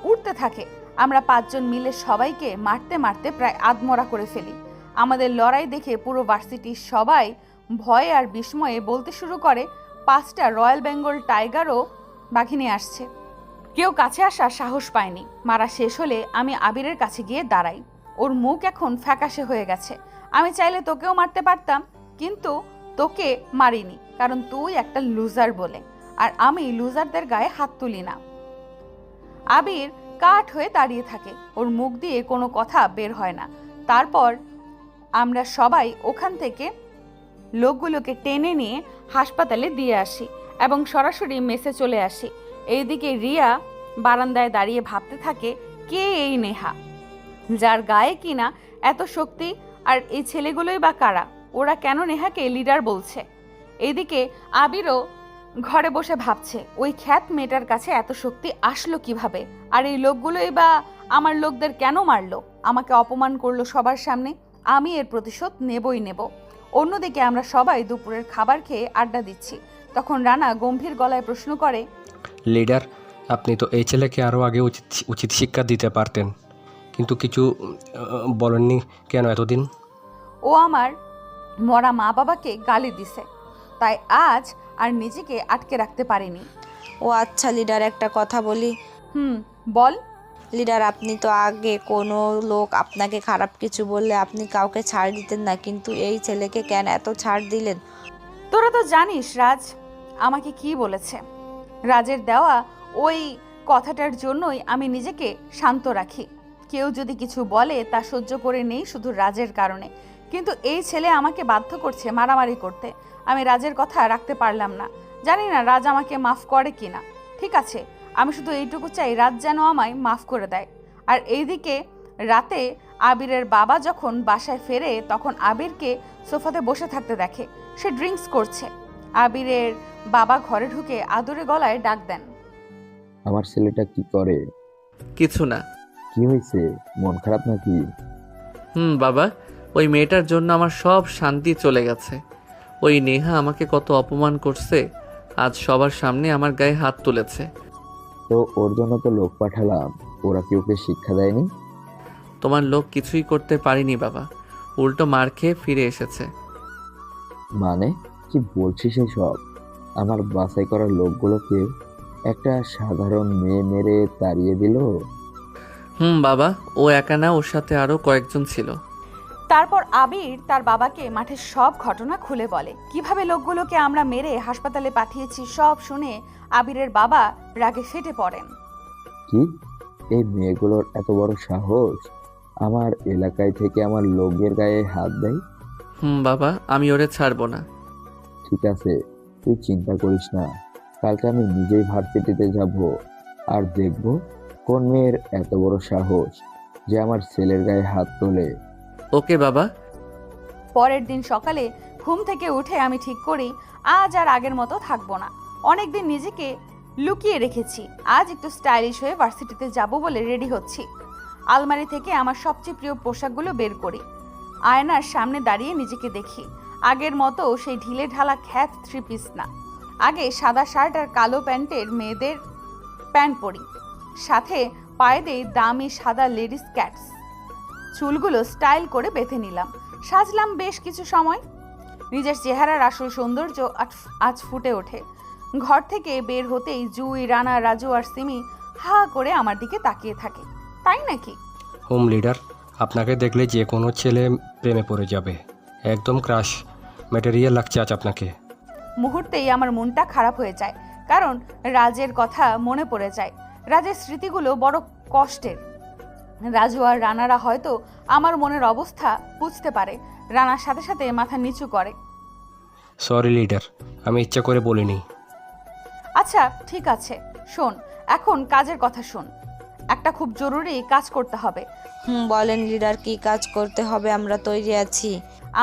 উঠতে থাকে। আমরা 5 জন মিলে সবাইকে মারতে মারতে প্রায় আধমরা করে ফেলি। আমাদের লড়াই দেখে পুরো ভার্সিটির সবাই ভয়ে আর বিস্ময়ে বলতে শুরু করে, 5টা রয়্যাল বেঙ্গল টাইগারও বাঘিনী আসছে। কেউ কাছে আসার সাহস পায়নি। মারা শেষ হলে আমি আবিরের কাছে গিয়ে দাঁড়াই। ওর মুখ এখন ফ্যাকাশে হয়ে গেছে। আমি চাইলে তোকেও মারতে পারতাম, কিন্তু তোকে মারিনি, কারণ তুই একটা লুজার বলে। আর আমি লুজারদের গায়ে হাত তুলি না। আবির কাঠ হয়ে দাঁড়িয়ে থাকে। ওর মুখ দিয়ে কোনো কথা বের হয় না। তারপর আমরা সবাই ওখান থেকে লোকগুলোকে টেনে নিয়ে হাসপাতালে দিয়ে আসি এবং সরাসরি মেসে চলে আসি। এইদিকে রিয়া বারান্দায় দাঁড়িয়ে ভাবতে থাকে, কে এই নেহা, যার গায়ে কিনা এত শক্তি, আর এই ছেলেগুলোই বা কারা? ওরা কেন নেহাকে লিডার বলছে? এইদিকে আবিরও ঘরে বসে ভাবছে, ওই খ্যাত মেয়েটার কাছে এত শক্তি আসলো কিভাবে? আর এই লোকগুলোই বা আমার লোকদের কেন মারলো? আমাকে অপমান করলো সবার সামনে। আমি এর প্রতিশোধ নেবই নেব। অন্যদিকে আমরা সবাই দুপুরের খাবার খেয়ে আড্ডা দিচ্ছি। তখন রানা গম্ভীর গলায় প্রশ্ন করে, লিডার, আপনি তো এই ছেলেকে আরও আগে উচিত শিক্ষা দিতে পারতেন, কিন্তু কিছু বলেননি কেন এতদিন? ও আমার মরা মা বাবাকে গালি দিছে, তাই আজ আর নিজেকে আটকে রাখতে পারিনি। ও আচ্ছা লিডার, একটা কথা বলি। বল। লিডার, আপনি তো আগে কোনো লোক আপনাকে খারাপ কিছু বললে আপনি কাউকে ছাড় দিতেন না, কিন্তু এই ছেলেকে কেন এত ছাড় দিলেন? তোরা তো জানিস রাজ আমাকে কি বলেছে। রাজের দেওয়া ওই কথাটার জন্যই আমি নিজেকে শান্ত রাখি। কেউ যদি কিছু বলে তা সহ্য করে নেই শুধু রাজের কারণে, কিন্তু এই ছেলে আমাকে বাধ্য করছে মারামারি করতে। আমি রাজের কথা রাখতে পারলাম না। জানি না রাজ আমাকে মাফ করে কিনা। ঠিক আছে, আমি শুধু এইটুকু চাই রাজ যেন আমায় মাফ করে দেয়। আর এইদিকে রাতে আবিরের বাবা যখন বাসায় ফেরে তখন আবিরকে সোফাতে বসে থাকতে দেখে। সে ড্রিঙ্কস করছে। আবিরের বাবা ঘরে ঢুকে আদুরে গলায় ডাক দেন, আমার ছেলেটা কি করে? কিছু না। কি হয়েছে? মন খারাপ নাকি? বাবা, ওই মেয়েটার জন্য আমার সব শান্তি চলে গেছে। ওই নেহা আমাকে কত অপমান করছে, আজ সবার সামনে আমার গায়ে হাত তুলেছে। তো ওর জন্য তো লোক পাঠালাম, ওরা কি ওকে শিক্ষা দেয়নি? তোমার লোক কিছুই করতে পারিনি বাবা, উল্টো মার খেয়ে ফিরে এসেছে। মানে কি বলছিস সব? আমার বাছাই করা লোকগুলোকে একটা সাধারণ মেয়ে মেরে তাড়িয়ে দিল? বাবা, ও একা না, ওর সাথে আরো কয়েকজন ছিল। তারপর আবির তার বাবাকে মাঠের সব ঘটনা খুলে বলে। কিভাবে লোকগুলোকে আমরা মেরে হাসপাতালে পাঠিয়েছি সব শুনে আবিরের বাবা রাগে ফেটে পড়েন। কি, এই মেয়েগুলোর এত বড় সাহস আমার এলাকায় থেকে আমার লোকের গায়ে হাত দেয়? বাবা, আমি ওরে ছাড়বো না। ঠিক আছে, তুই চিন্তা করিস না, কালকে আমি নিজেই ভার্সিটিতে যাব আর দেখব কোন মেয়ের এত বড় সাহস যে আমার ছেলের গায়ে হাত তোলে। ওকে বাবা। পরের দিন সকালে ঘুম থেকে উঠে আমি ঠিক করি আজ আর আগের মতো থাকবো না। অনেকদিন নিজেকে লুকিয়ে রেখেছি, আজ একটু স্টাইলিশ হয়ে ভার্সিটিতে যাব বলে রেডি হচ্ছি। আলমারি থেকে আমার সবচেয়ে প্রিয় পোশাকগুলো বের করি, আয়নার সামনে দাঁড়িয়ে নিজেকে দেখি। আগের মতো সেই ঢিলে ঢালা খ্যাত 3 পিস না, আগে সাদা শার্ট আর কালো প্যান্টের মেয়েদের প্যান্ট পরি, সাথে পায়ে দেই দামি সাদা লেডিস ক্যাটস। চুলগুলো স্টাইল করে বেঁধে নিলাম, সাজলাম বেশ কিছু সময়। নিজের চেহারার আসল সৌন্দর্য আজ ফুটে ওঠে। ঘর থেকে বের হতেই জুই, রানা, রাজু আর সিমি হা করে আমার দিকে তাকিয়ে থাকে। তাই নাকি? হোম লিডার, আপনাকে দেখলে যে কোনো ছেলে প্রেমে পড়ে যাবে। একদম ক্রাশ ম্যাটেরিয়াল লাগছে আজ আপনাকে। মুহূর্তেই আমার মনটা খারাপ হয়ে যায়, কারণ রাজের কথা মনে পড়ে যায়। রাজের স্মৃতিগুলো বড় কষ্টের। রাজু আর রানারা হয়তো আমার মনের অবস্থা বুঝতে পারে। রানার সাথে সাথে মাথা নিচু করে। সরি লিডার, আমি ইচ্ছা করে বলিনি। আচ্ছা ঠিক আছে, শোন, এখন কাজের কথা শোন। একটা খুব জরুরি কাজ করতে হবে। বলেন লিডার, কি কাজ করতে হবে? আমরা তৈরি আছি।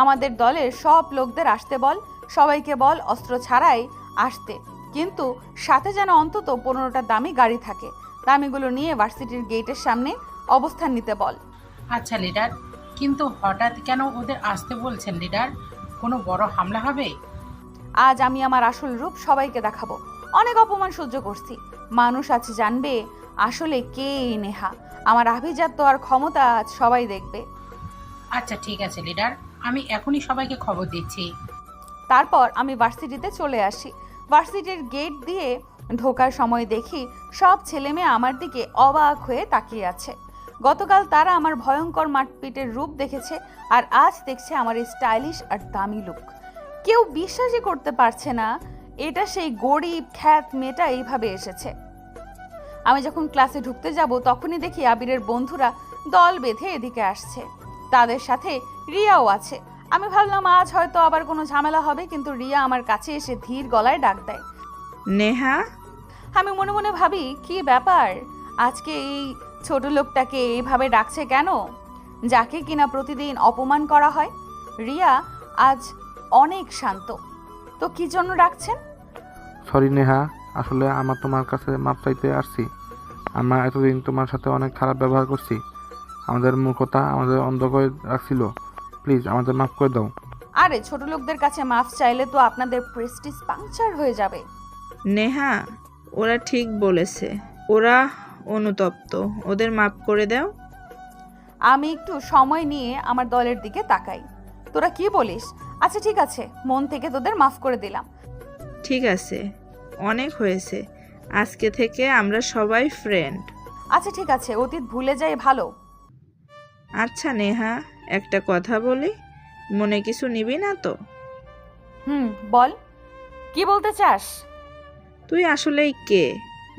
আমাদের দলের সব লোকদের আসতে বল, সবাইকে বল অস্ত্র ছাড়াই আসতে, কিন্তু সাথে যেন অন্তত 15টা দামি গাড়ি থাকে। দামিগুলো নিয়ে ভার্সিটির গেটের সামনে অবস্থান নিতে বল। আচ্ছা লিডার, কিন্তু হঠাৎ কেন ওদের আসতে বলছেন লিডার? কোনো বড় হামলা হবে? আজ আমি আমার আসল রূপ সবাইকে দেখাবো। অনেক অপমান সহ্য করছি, মানুষ আছে জানবে আসলে কে এই নেহা। আমার আভিজাত্য আর ক্ষমতা আজ সবাই দেখবে। আচ্ছা ঠিক আছে লিডার, আমি এখনই সবাইকে খবর দিচ্ছি। তারপর আমি ভার্সিটিতে চলে আসি। ভার্সিটির গেট দিয়ে ঢোকার সময় দেখি সব ছেলেমেয়ে আমার দিকে অবাক হয়ে তাকিয়ে আছে। গতকাল তারা আমার ভয়ঙ্কর মারপিটের রূপ দেখেছে, আর আজ দেখছে আমার স্টাইলিশ আর দামি লুক। কেউ বিশ্বাসই করতে পারছে না এটা সেই গরিব খ্যাত মেয়েটা এইভাবে এসেছে। আমি যখন ক্লাসে ঢুকতে যাব তখনই দেখি আবিরের বন্ধুরা দল বেঁধে এদিকে আসছে, তাদের সাথে রিয়াও আছে। আমি ভাবলাম আজ হয়তো আবার কোনো ঝামেলা হবে, কিন্তু রিয়া আমার কাছে এসে ধীর গলায় ডাক দেয়, নেহা। আমি মনে মনে ভাবি কি ব্যাপার, আজকে এই ছোট লোকটাকে এইভাবে ডাকছে কেন, যাকে কিনা প্রতিদিন অপমান করা হয়। রিয়া আজ অনেক শান্ত, তো কি জন্য ডাকছেন? সরি নেহা, আসলে আমার তোমার কাছে মাপ চাইতে আসছি। আমরা এতদিন তোমার সাথে অনেক খারাপ ব্যবহার করছি, আমাদের মূর্খতা আমাদের অন্ধ করে রাখছিল। প্লিজ আমাদের মাফ করে দাও। আরে ছোট লোকদের কাছে মাফ চাইলে তো আপনাদের প্রেস্টিজ পাংচার হয়ে যাবে। নেহা, ওরা ঠিক বলেছে, ওরা অনুতপ্ত, ওদের মাফ করে দাও। আমি একটু সময় নিয়ে আমার দলের দিকে তাকাই। তোরা কি বলিস? আচ্ছা ঠিক আছে, মন থেকে তোদের মাফ করে দিলাম। ঠিক আছে, অনেক হয়েছে, আজকে থেকে আমরা সবাই ফ্রেন্ড। আচ্ছা ঠিক আছে, অতীত ভুলে যাই ভালো। আচ্ছা নেহা, একটা কথা বলি, মনে কিছু নিবি না তো? বল, কি বলতে চাস? তুই আসলেই কে?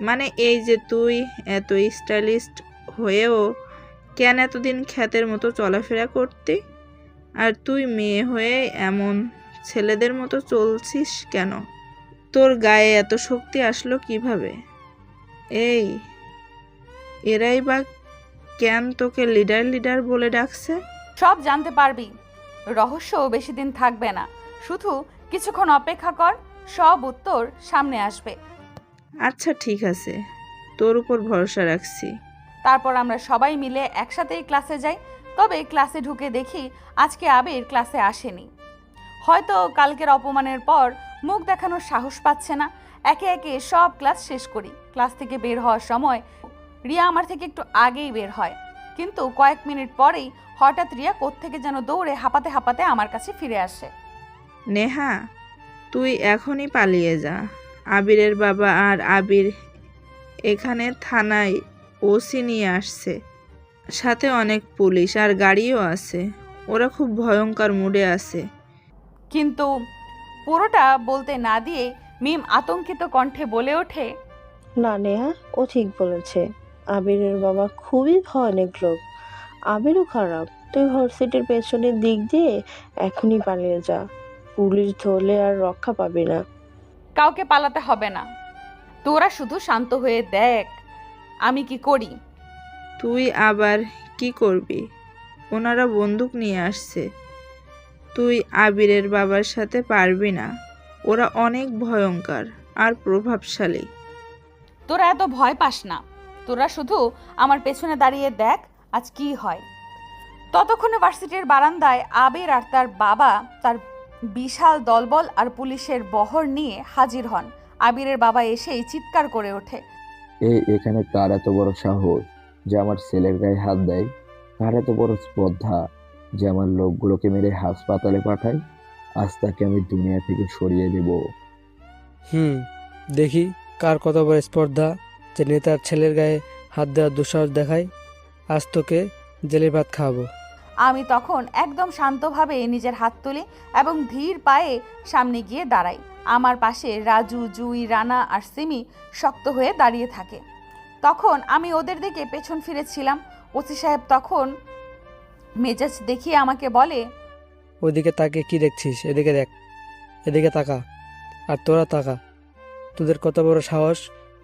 মানে এই যে তুই এত স্টাইলিস্ট হয়েও কেন এতদিন খ্যাতের মতো চলাফেরা করতি? আর তুই মেয়ে হয়ে এমন ছেলেদের মতো চলছিস কেন? তোর গায়ে এত শক্তি আসলো কিভাবে? এই এরাই বা কেন তোকে লিডার লিডার বলে ডাকছে? সব জানতে পারবি, রহস্য বেশি দিন থাকবে না, শুধু কিছুক্ষণ অপেক্ষা কর, সব উত্তর সামনে আসবে। আচ্ছা ঠিক আছে, তোর উপর ভরসা রাখছি। তারপর আমরা সবাই মিলে একসাথেই ক্লাসে যাই। তবে ক্লাসে ঢুকে দেখি আজকে আবির ক্লাসে আসেনি। হয়তো কালকের অপমানের পর মুখ দেখানোর সাহস পাচ্ছে না। একে একে সব ক্লাস শেষ করি। ক্লাস থেকে বের হওয়ার সময় রিয়া আমার থেকে একটু আগেই বের হয়, কিন্তু কয়েক মিনিট পরেই হঠাৎ রিয়া কোত্থেকে যেন দৌড়ে হাঁপাতে হাঁপাতে আমার কাছে ফিরে আসে। নেহা, তুই এখনই পালিয়ে যা। আবিরের বাবা আর আবির এখানে থানায় ওসি নিয়ে আসছে, সাথে অনেক পুলিশ আর গাড়িও আছে। ওরা খুব ভয়ঙ্কর মুডে আছে। কিন্তু পুরোটা বলতে না দিয়ে মিম আতঙ্কিত কণ্ঠে বলে ওঠে, না নেহা, ও ঠিক বলেছে। আবিরের বাবা খুবই ভয়ানক লোক, আবিরও খারাপ। তুই ভার্সিটির পেছনের দিক দিয়ে এখনই পালিয়ে যা, পুলিশ ধরলে আর রক্ষা পাবি না। কাউকে পালাতে হবে না, তোরা শুধু শান্ত হয়ে দেখ আমি কি করি। তুই আবার কি করবি? ওনারা বন্দুক নিয়ে আসছে। তুই আবিরের বাবার সাথে পারবি না। ওরা অনেক ভয়ঙ্কর আর প্রভাবশালী। তোরা এত ভয় পাস না, তোরা শুধু আমার পেছনে দাঁড়িয়ে দেখ আজ কি হয়। ততক্ষণে ভার্সিটির বারান্দায় আবির আর তার বাবা তার বিশাল দলবল আর পুলিশের বহর নিয়ে হাজির হন। আবিরের বাবা এসেই চিৎকার করে ওঠে, এখানে কার এত বড় সাহস যে আমার ছেলের গায়ে হাত দেয়? কার এত বড় স্পর্ধা যে আমার লোকগুলোকে মেরে হাসপাতালে পাঠায়? আজ তাকে আমি দুনিয়া থেকে সরিয়ে দেব। দেখি কার কত বড় স্পর্ধা যে নেতার ছেলের গায়ে হাত দেওয়ার দুঃসাহস দেখায়। আজ তোকে জেলের ভাত খাওয়াবো। আমি তখন একদম শান্তভাবে নিজের হাত তুলি এবং ধীর পায়ে সামনে গিয়ে দাঁড়াই। আমার পাশে রাজু, জুই, রানা আর সিমি শক্ত হয়ে দাঁড়িয়ে থাকে। তখন আমি ওদের দিকে পেছন ফিরেছিলাম। ওসি সাহেব তখন মেজাজ দেখিয়ে আমাকে বলে, ওইদিকে তাকে কি দেখছিস? এদিকে দেখ, এদিকে তাকা। আর তোরা তাকা। তোদের কত বড় সাহস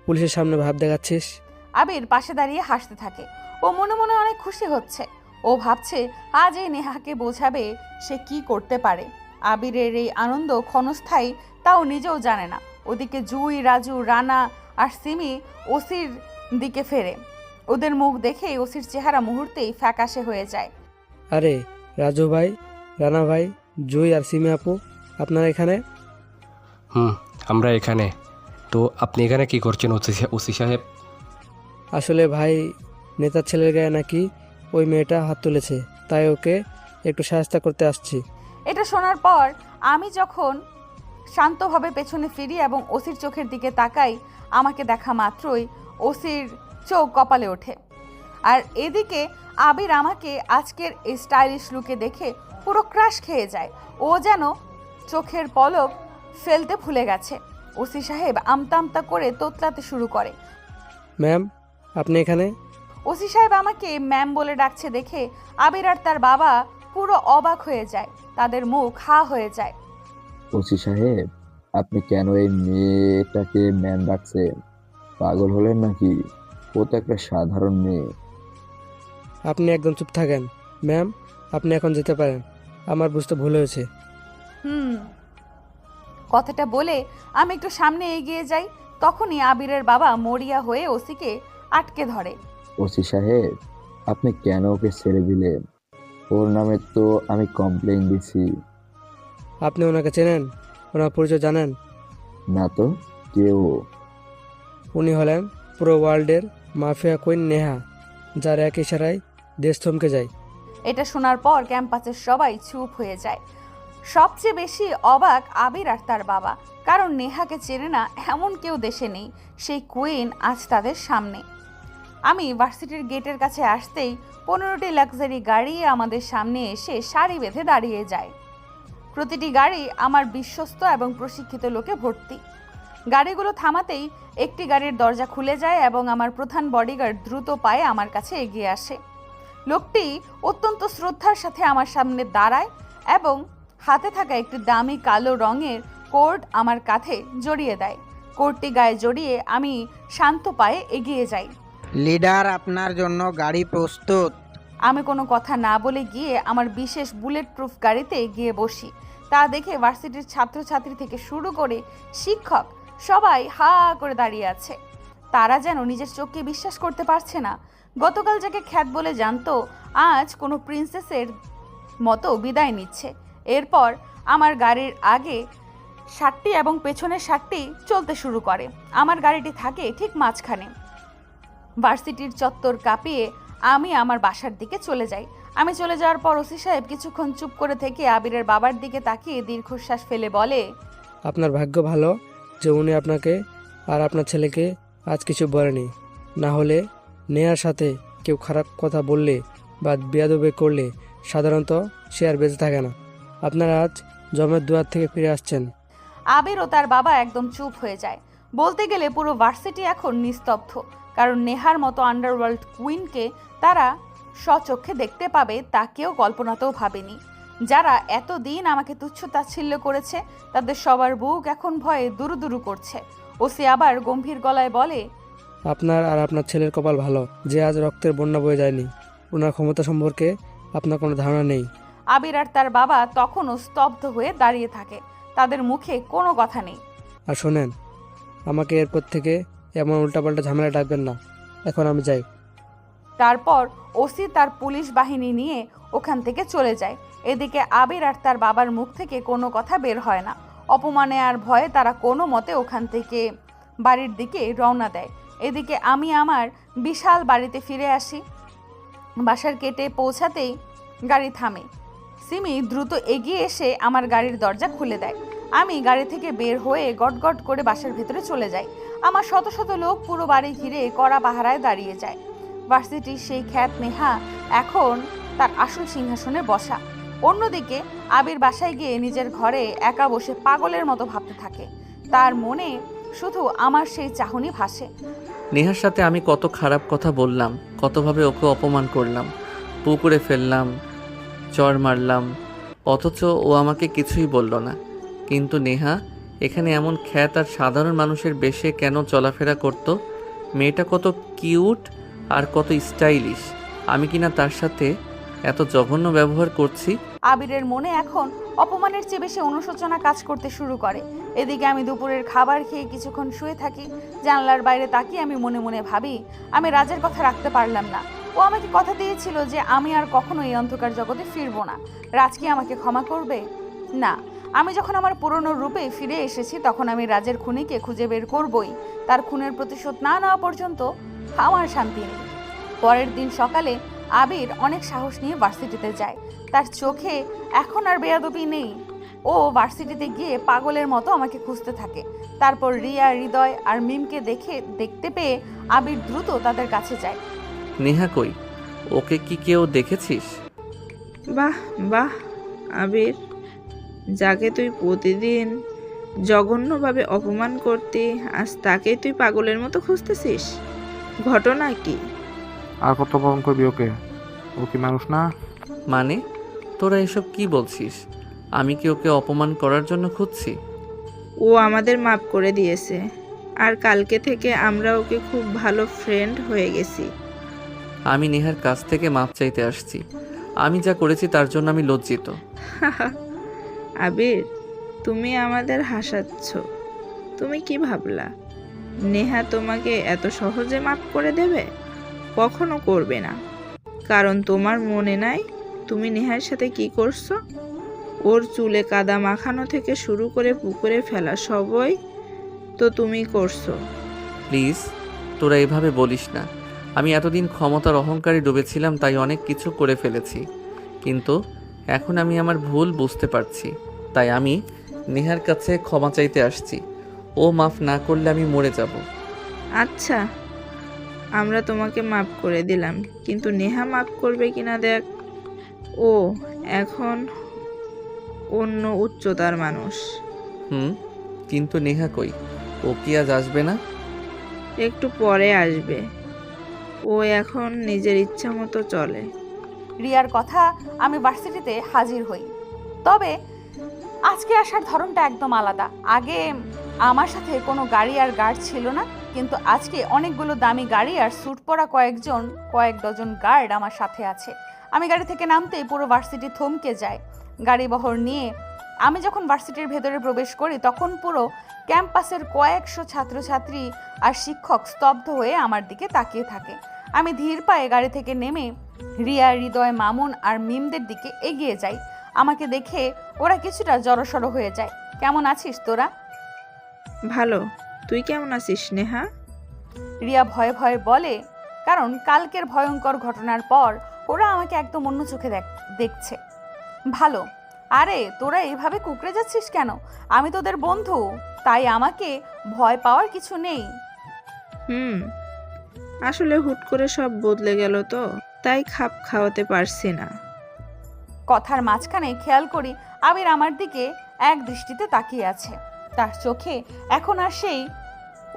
পুলিশের সামনে ভাব দেখাচ্ছিস? আবির পাশে দাঁড়িয়ে হাসতে থাকে। ও মনে মনে অনেক খুশি হচ্ছে। ও ভাবছে আজ এই নেহাকে বোঝাবে সে কি করতে পারে। আবিরের এই আনন্দ ক্ষণস্থায়ী তাও নিজেও জানে না। ওদিকে জুই, রাজু, রানা আর সিমি ওসির দিকে ফেরে। ওদের মুখ দেখেই ওসির চেহারা মুহূর্তেই ফ্যাকাশে হয়ে যায়। আরে রাজু ভাই, রানা ভাই, জুই আর সিমি আপু, আপনারা এখানে? আমরা এখানে। তো আপনি এখানে কি করছেন ওসি সাহেব? আসলে ভাই, নেতার ছেলের গায়ে নাকি ওই মেয়েটা হাত তুলেছে, তাই ওকে একটু সাহায্য করতে আসছি। এটা শোনার পর আমি যখন শান্তভাবে পেছনে ফিরি এবং ওসির চোখের দিকে তাকাই, আমাকে দেখা মাত্রই ওসির চোখ কপালে ওঠে। আর এদিকে আবির আমাকে আজকের এই স্টাইলিশ লুকে দেখে পুরো ক্রাশ খেয়ে যায়। ও যেন চোখের পলক ফেলতে ভুলে গেছে। ওসি সাহেব আমতা আমতা করে তোতলাতে শুরু করে, ম্যাম আপনি এখানে? ওসি সাহেব আমাকে ম্যাম বলে ডাকছে দেখে আবির আর তার বাবা পুরো অবাক হয়ে যায়। তাদের মুখ হা হয়ে যায়। ওসি সাহেব, আপনি কেন এই মেয়েটাকে ম্যাম ডাকছেন? পাগল হলেন নাকি? ও তো একটা সাধারণ মেয়ে। আপনি একদম চুপ থাকেন। ম্যাম আপনি এখন যেতে পারেন, আমার বুঝতে ভুল হয়েছে। কথাটা বলে আমি একটু সামনে এগিয়ে যাই। তখনই আবিরের বাবা মরিয়া হয়ে ওসিকে আটকে ধরে। ওসি সাহেব, আপনি কেন ওকে ছেড়ে দিলেন? ওর নামে তো আমি কমপ্লেইন দিছি। আপনি ওনাকে চেনেন? ওনার পরিচয় জানেন? না তো, কেউ? উনি হলেন পুরো ওয়ার্ল্ডের মাফিয়া কুইন নেহা, যার এক ইশারায় দেশ থমকে যায়। এটা শোনার পর ক্যাম্পাসের সবাই চুপ হয়ে যায়। সবচেয়ে বেশি অবাক আবির আর তার বাবা, কারণ নেহাকে চেনে না এমন কেউ দেশে নেই। সেই কুইন আজ তাদের সামনে। আমি ভার্সিটির গেটের কাছে আসতেই 15টি লাক্সারি গাড়ি আমাদের সামনে এসে সারি বেঁধে দাঁড়িয়ে যায়। প্রতিটি গাড়ি আমার বিশ্বস্ত এবং প্রশিক্ষিত লোকে ভর্তি। গাড়িগুলো থামাতেই একটি গাড়ির দরজা খুলে যায় এবং আমার প্রধান বডিগার্ড দ্রুত পায়ে আমার কাছে এগিয়ে আসে। লোকটি অত্যন্ত শ্রদ্ধার সাথে আমার সামনে দাঁড়ায় এবং হাতে থাকা একটি দামি কালো রঙের কোট আমার কাঁধে জড়িয়ে দেয়। কোটটি গায়ে জড়িয়ে আমি শান্ত পায়ে এগিয়ে যাই। লিডার, আপনার জন্য গাড়ি প্রস্তুত। আমি কোনো কথা না বলে গিয়ে আমার বিশেষ বুলেট প্রুফ গাড়িতে গিয়ে বসি। তা দেখে ভার্সিটির ছাত্রছাত্রী থেকে শুরু করে শিক্ষক সবাই হা করে দাঁড়িয়ে আছে। তারা যেন নিজের চোখকে বিশ্বাস করতে পারছে না। গতকাল যাকে খ্যাত বলে জানতো, আজ কোনো প্রিন্সেসের মতো বিদায় নিচ্ছে। এরপর আমার গাড়ির আগে 60টি এবং পেছনের 60টি চলতে শুরু করে। আমার গাড়িটি থাকে ঠিক মাঝখানে। ভার্সিটির চত্বর কাঁপিয়ে আমি আমার বাসার দিকে চলে যাই। আমি চলে যাওয়ার পর ওসি সাহেব কিছুক্ষণ চুপ করে থেকে আবিরের বাবার দিকে তাকিয়ে দীর্ঘশ্বাস ফেলে বলে, আপনার ভাগ্য ভালো যে উনি আপনাকে আর আপনার ছেলেকে আজ কিছু বলেনি। না হলে নেহার সাথে কেউ খারাপ কথা বললে বা বেয়াদবি করলে সাধারণত সে আর বেঁচে থাকে না। আপনারা আজ জমের দুয়ার থেকে ফিরে আসছেন। আবির ও তার বাবা একদম চুপ হয়ে যায়। বলতে গেলে পুরো ভার্সিটি এখন নিস্তব্ধ, কারণ নেহার মতো আন্ডারওয়ার্ল্ড কুইনকে তারা স্বচক্ষে দেখতে পাবে তা কেউ কল্পনাতেও ভাবেনি। যারা এতদিন আমাকে তুচ্ছ তাচ্ছিল্য করেছে তাদের সবার বুক এখন ভয়ে দুরু দুরু করছে। ওসি আবার গম্ভীর গলায় বলে, আপনার আর আপনার ছেলের কপাল ভালো যে আজ রক্তের বন্যা বয়ে যায়নি। ওনার ক্ষমতা সম্পর্কে আপনার কোনো ধারণা নেই। আবির আর তার বাবা তখনও স্তব্ধ হয়ে দাঁড়িয়ে থাকে, তাদের মুখে কোনো কথা নেই। আর শোনেন, আমাকে এরপর থেকে এমন উল্টাপাল্টা ঝামেলা ডাকবেন না। এখন আমি যাই। তারপর ওসি তার পুলিশ বাহিনী নিয়ে ওখান থেকে চলে যায়। এদিকে আবির আর তার বাবার মুখ থেকে কোনো কথা বের হয় না। অপমানে আর ভয়ে তারা কোনো মতে ওখান থেকে বাড়ির দিকে রওনা দেয়। এদিকে আমি আমার বিশাল বাড়িতে ফিরে আসি। বাসার গেটে পৌঁছাতেই গাড়ি থামে। সিমি দ্রুত এগিয়ে এসে আমার গাড়ির দরজা খুলে দেয়। আমি গাড়ি থেকে বের হয়ে গটগট করে বাসার ভেতরে চলে যাই। আমার শত শত লোক পুরো বাড়ি ঘিরে কড়া পাহারায় দাঁড়িয়ে যায়। ভার্সিটির সেই খ্যাত নেহা এখন তার আসল সিংহাসনে বসা। অন্যদিকে আবির বাসায় গিয়ে নিজের ঘরে একা বসে পাগলের মতো ভাবতে থাকে। তার মনে শুধু আমার সেই চাহনি ভাসে। নেহার সাথে আমি কত খারাপ কথা বললাম, কতভাবে ওকে অপমান করলাম, পুকুরে ফেললাম, চর মারলাম, অথচ ও আমাকে কিছুই বলল না। কিন্তু নেহা এখানে এমন খ্যাত আর সাধারণ মানুষের বেশে কেন চলাফেরা করত? মেয়েটা কত কিউট আর কত স্টাইলিশ, আমি কিনা তার সাথে এত জঘন্য ব্যবহার করছি। আবিরের মনে এখন অপমানের চেয়ে বেশি অনুশোচনা কাজ করতে শুরু করে। এদিকে আমি দুপুরের খাবার খেয়ে কিছুক্ষণ শুয়ে থাকি। জানলার বাইরে তাকিয়ে আমি মনে মনে ভাবি, আমি রাজের কথা রাখতে পারলাম না। ও আমাকে কথা দিয়েছিল যে আমি আর কখনো এই অন্ধকার জগতে ফিরবো না। রাজ কি আমাকে ক্ষমা করবে? না। আমি যখন আমার পুরনো রূপে ফিরে এসেছি তখন আমি রাজের খুনিকে খুঁজে বের করবই। তার খুনের প্রতিশোধ না নেওয়া পর্যন্ত আমার শান্তি নেই। পরের দিন সকালে আবির অনেক সাহস নিয়ে ভার্সিটিতে যায়। তার চোখে এখন আর বেয়াদবি নেই। ও ভার্সিটিতে গিয়ে পাগলের মতো আমাকে খুঁজতে থাকে। তারপর রিয়া, হৃদয় আর মিমকে দেখতে পেয়ে আবির দ্রুত তাদের কাছে যায়। নেহা কই? ওকে কি কেউ দেখেছিস? বাহ বাহ আবির, যাকে তুই প্রতিদিন জঘন্যভাবে অপমান করতি, আজ তাকেই তুই পাগলের মতো খুঁজতেছিস। ঘটনা কি? আর কত অপমান করবি ওকে? ও কি মানুষ না? মানে তোরা এসব কি বলছিস? আমি কি ওকে অপমান করার জন্য খুঁজছি? ও আমাদের মাফ করে দিয়েছে, আর কালকে থেকে আমরা ওকে খুব ভালো ফ্রেন্ড হয়ে গেছি। আমি নেহার কাছ থেকে মাপ চাইতে আসছি। আমি যা করেছি তার জন্য আমি লজ্জিত। আবির, তুমি আমাদের হাসাচ্ছ। তুমি কি ভাবলা নেহা তোমাকে এত সহজে মাফ করে দেবে? কখনো করবে না। কারণ তোমার মনে নাই তুমি নেহার সাথে কি করছো? ওর চুলে কাদা মাখানো থেকে শুরু করে পুকুরে ফেলা সবই তো তুমি করছো। প্লিজ তোরা এভাবে বলিস না। আমি এতদিন ক্ষমতার অহংকারে ডুবেছিলাম, তাই অনেক কিছু করে ফেলেছি। কিন্তু এখন আমি আমার ভুল বুঝতে পারছি, তাই আমি নেহার কাছে ক্ষমা চাইতে আসছি। ও মাফ না করলে আমি মরে যাব। আচ্ছা, আমরা তোমাকে মাফ করে দিলাম, কিন্তু নেহা মাফ করবে কিনা দেখ। ও এখন অন্য উচ্চতার মানুষ। কিন্তু নেহা কই? ও কি আজ আসবে না? একটু পরে আসবে। ও এখন নিজের ইচ্ছা মতো চলে। রিয়ার কথা আমি ভার্সিটিতে হাজির হই। তবে আজকে আসার ধরনটা একদম আলাদা। আগে আমার সাথে কোনো গাড়ি আর গার্ড ছিল না, কিন্তু আজকে অনেকগুলো দামি গাড়ি আর স্যুট পরা কয়েক ডজন গার্ড আমার সাথে আছে। আমি গাড়ি থেকে নামতেই পুরো ভার্সিটি থমকে যায়। গাড়ি বহর নিয়ে আমি যখন ভার্সিটির ভেতরে প্রবেশ করি তখন পুরো ক্যাম্পাসের কয়েকশো ছাত্রছাত্রী আর শিক্ষক স্তব্ধ হয়ে আমার দিকে তাকিয়ে থাকে। আমি ধীর পায়ে গাড়ি থেকে নেমে রিয়া, হৃদয়, মামুন আর মিমদের দিকে এগিয়ে যাই। আমাকে দেখে ওরা কিছুটা জড়সড় হয়ে যায়। কেমন আছিস তোরা? ভালো, তুই কেমন আছিস নেহা? রিয়া ভয়ে ভয়ে বলে, কারণ কালকের ভয়ঙ্কর ঘটনার পর ওরা আমাকে একদম অন্য চোখে দেখছে। ভালো। আরে তোরা এইভাবে কুকড়ে যাচ্ছিস কেন? আমি তোদের বন্ধু, তাই আমাকে ভয় পাওয়ার কিছু নেই। আসলে হুট করে সব বদলে গেল তো, তাই খাপ খাওয়াতে পারছি না। কথার মাঝখানে খেয়াল করি আবির আমার দিকে এক দৃষ্টিতে তাকিয়ে আছে। তার চোখে এখন আর সেই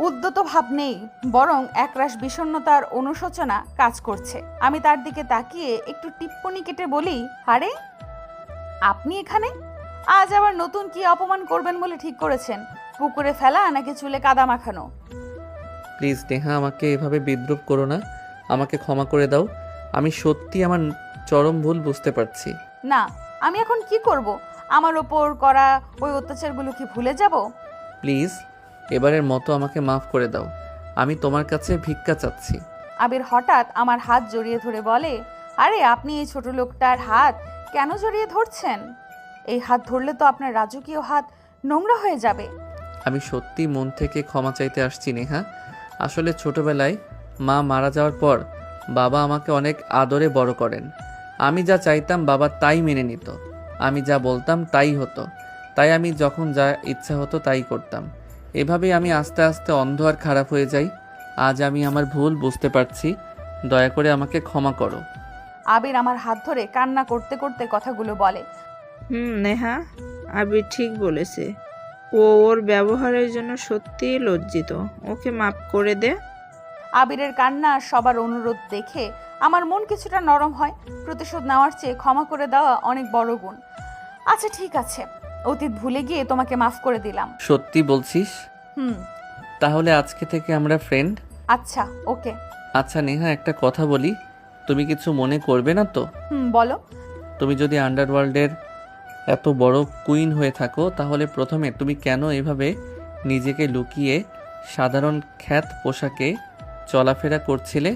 উদ্যত ভাব নেই, বরং একরাশ বিষণ্ণতার অনুশোচনা কাজ করছে। আমি তার দিকে তাকিয়ে একটু টিপ্পনি কেটে বলি, আরে আপনি এখানে? আজ আবার নতুন কি অপমান করবেন বলে ঠিক করেছেন? পুকুরে ফেলা নাকি চুলে কাদা মাখানো? প্লিজ নেহা, আমাকে এভাবে বিদ্রূপ করো না। আমাকে ক্ষমা করে দাও। আমি সত্যি আমার চরম ভুল বুঝতে পারছি। না, আমি এখন কি করব? আমার ওপর করা ওই অত্যাচারগুলো কি ভুলে যাব? প্লিজ এবারের মতো আমাকে মাফ করে দাও। আমি তোমার কাছে ভিক্ষা চাচ্ছি। আবির হঠাৎ আমার হাত জড়িয়ে ধরে বলে, আরে আপনি এই ছোট লোকটার হাত কেন জড়িয়ে ধরছেন? এই হাত ধরলে তো আপনার রাজকীয় হাত নোংরা হয়ে যাবে। আমি সত্যি মন থেকে ক্ষমা চাইতে আসছি নেহা। আসলে ছোটবেলায় মা মারা যাওয়ার পর বাবা আমাকে অনেক আদরে বড় করেন। আমি যা চাইতাম বাবা তাই মেনে নিত। আমি যা বলতাম তাই হতো। তাই আমি যখন যা ইচ্ছা হতো তাই করতাম। এভাবেই আমি আস্তে আস্তে অন্ধ আর খারাপ হয়ে যাই। আজ আমি আমার ভুল বুঝতে পারছি। দয়া করে আমাকে ক্ষমা করো। আবির আমার হাত ধরে কান্না করতে করতে কথাগুলো বলে। নেহা, আবির ঠিক বলেছে। ও ওর ব্যবহারের জন্য সত্যিই লজ্জিত। ওকে মাফ করে দে। আবিরের কান্না আর সবার অনুরোধ দেখে আমার মন কিছুটা নরম হয়। প্রতিশোধ নেওয়ার চেয়ে ক্ষমা করে দেওয়া অনেক বড় গুণ। আচ্ছা ঠিক আছে, অতীত ভুলে গিয়ে তোমাকে মাফ করে দিলাম। সত্যি বলছিস? হুম। তাহলে আজকে থেকে আমরা ফ্রেন্ড? আচ্ছা, ওকে। আচ্ছা নেহা, একটা কথা বলি, তুমি কিছু মনে করবে না তো? বলো। তুমি যদি আন্ডারওয়ার্ল্ডের এত বড় কুইন হয়ে থাকো, তাহলে প্রথমে তুমি কেন এভাবে নিজেকে লুকিয়ে সাধারণ খ্যাত পোশাকে চলাফেরা করছিলে?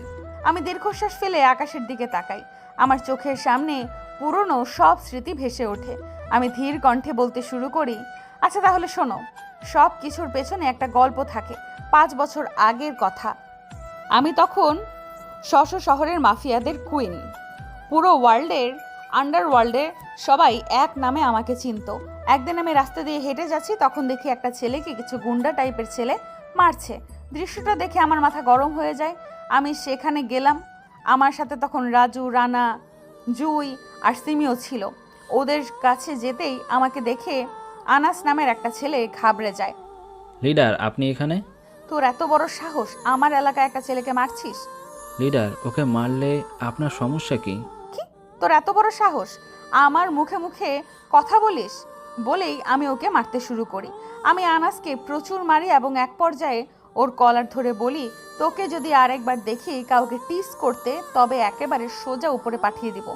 আমি দীর্ঘশ্বাস ফেলে আকাশের দিকে তাকাই। আমার চোখের সামনে পুরনো সব স্মৃতি ভেসে ওঠে। আমি ধীর কণ্ঠে বলতে শুরু করি, আচ্ছা তাহলে শোনো, সব কিছুর পেছনে একটা গল্প থাকে। 5 বছর আগের কথা। আমি তখন শহরের মাফিয়াদের কুইন। পুরো ওয়ার্ল্ডের আন্ডারওয়ার্ল্ডের সবাই এক নামে আমাকে চিনত। একদিন আমি রাস্তা দিয়ে হেঁটে যাচ্ছি, তখন দেখি একটা ছেলেকে কিছু গুন্ডা টাইপের ছেলে মারছে। দৃশ্যটা দেখে আমার মাথা গরম হয়ে যায়। আমি সেখানে গেলাম। আমার সাথে তখন রাজু, রানা, জুই আর সিমিও ছিল। ওদের কাছে যেতেই আমাকে দেখে আনাস নামের একটা ছেলে ঘাবড়ে যায়। লিডার, আপনি এখানে? তোর এত বড় সাহস, আমার এলাকায় একটা ছেলেকে মারছিস? লিডার, ওকে মারলে আপনার সমস্যা কি? কি? তোর এত বড় সাহস আমার মুখে মুখে কথা বলিস? বলেই আমি ওকে মারতে শুরু করি। আমি আনাসকে প্রচুর মারি এবং এক পর্যায়ে ওর কলার ধরে বলি, তোকে যদি আরেকবার দেখি কাউকে টিস করতে, তবে একেবারে সোজা উপরে পাঠিয়ে দিব।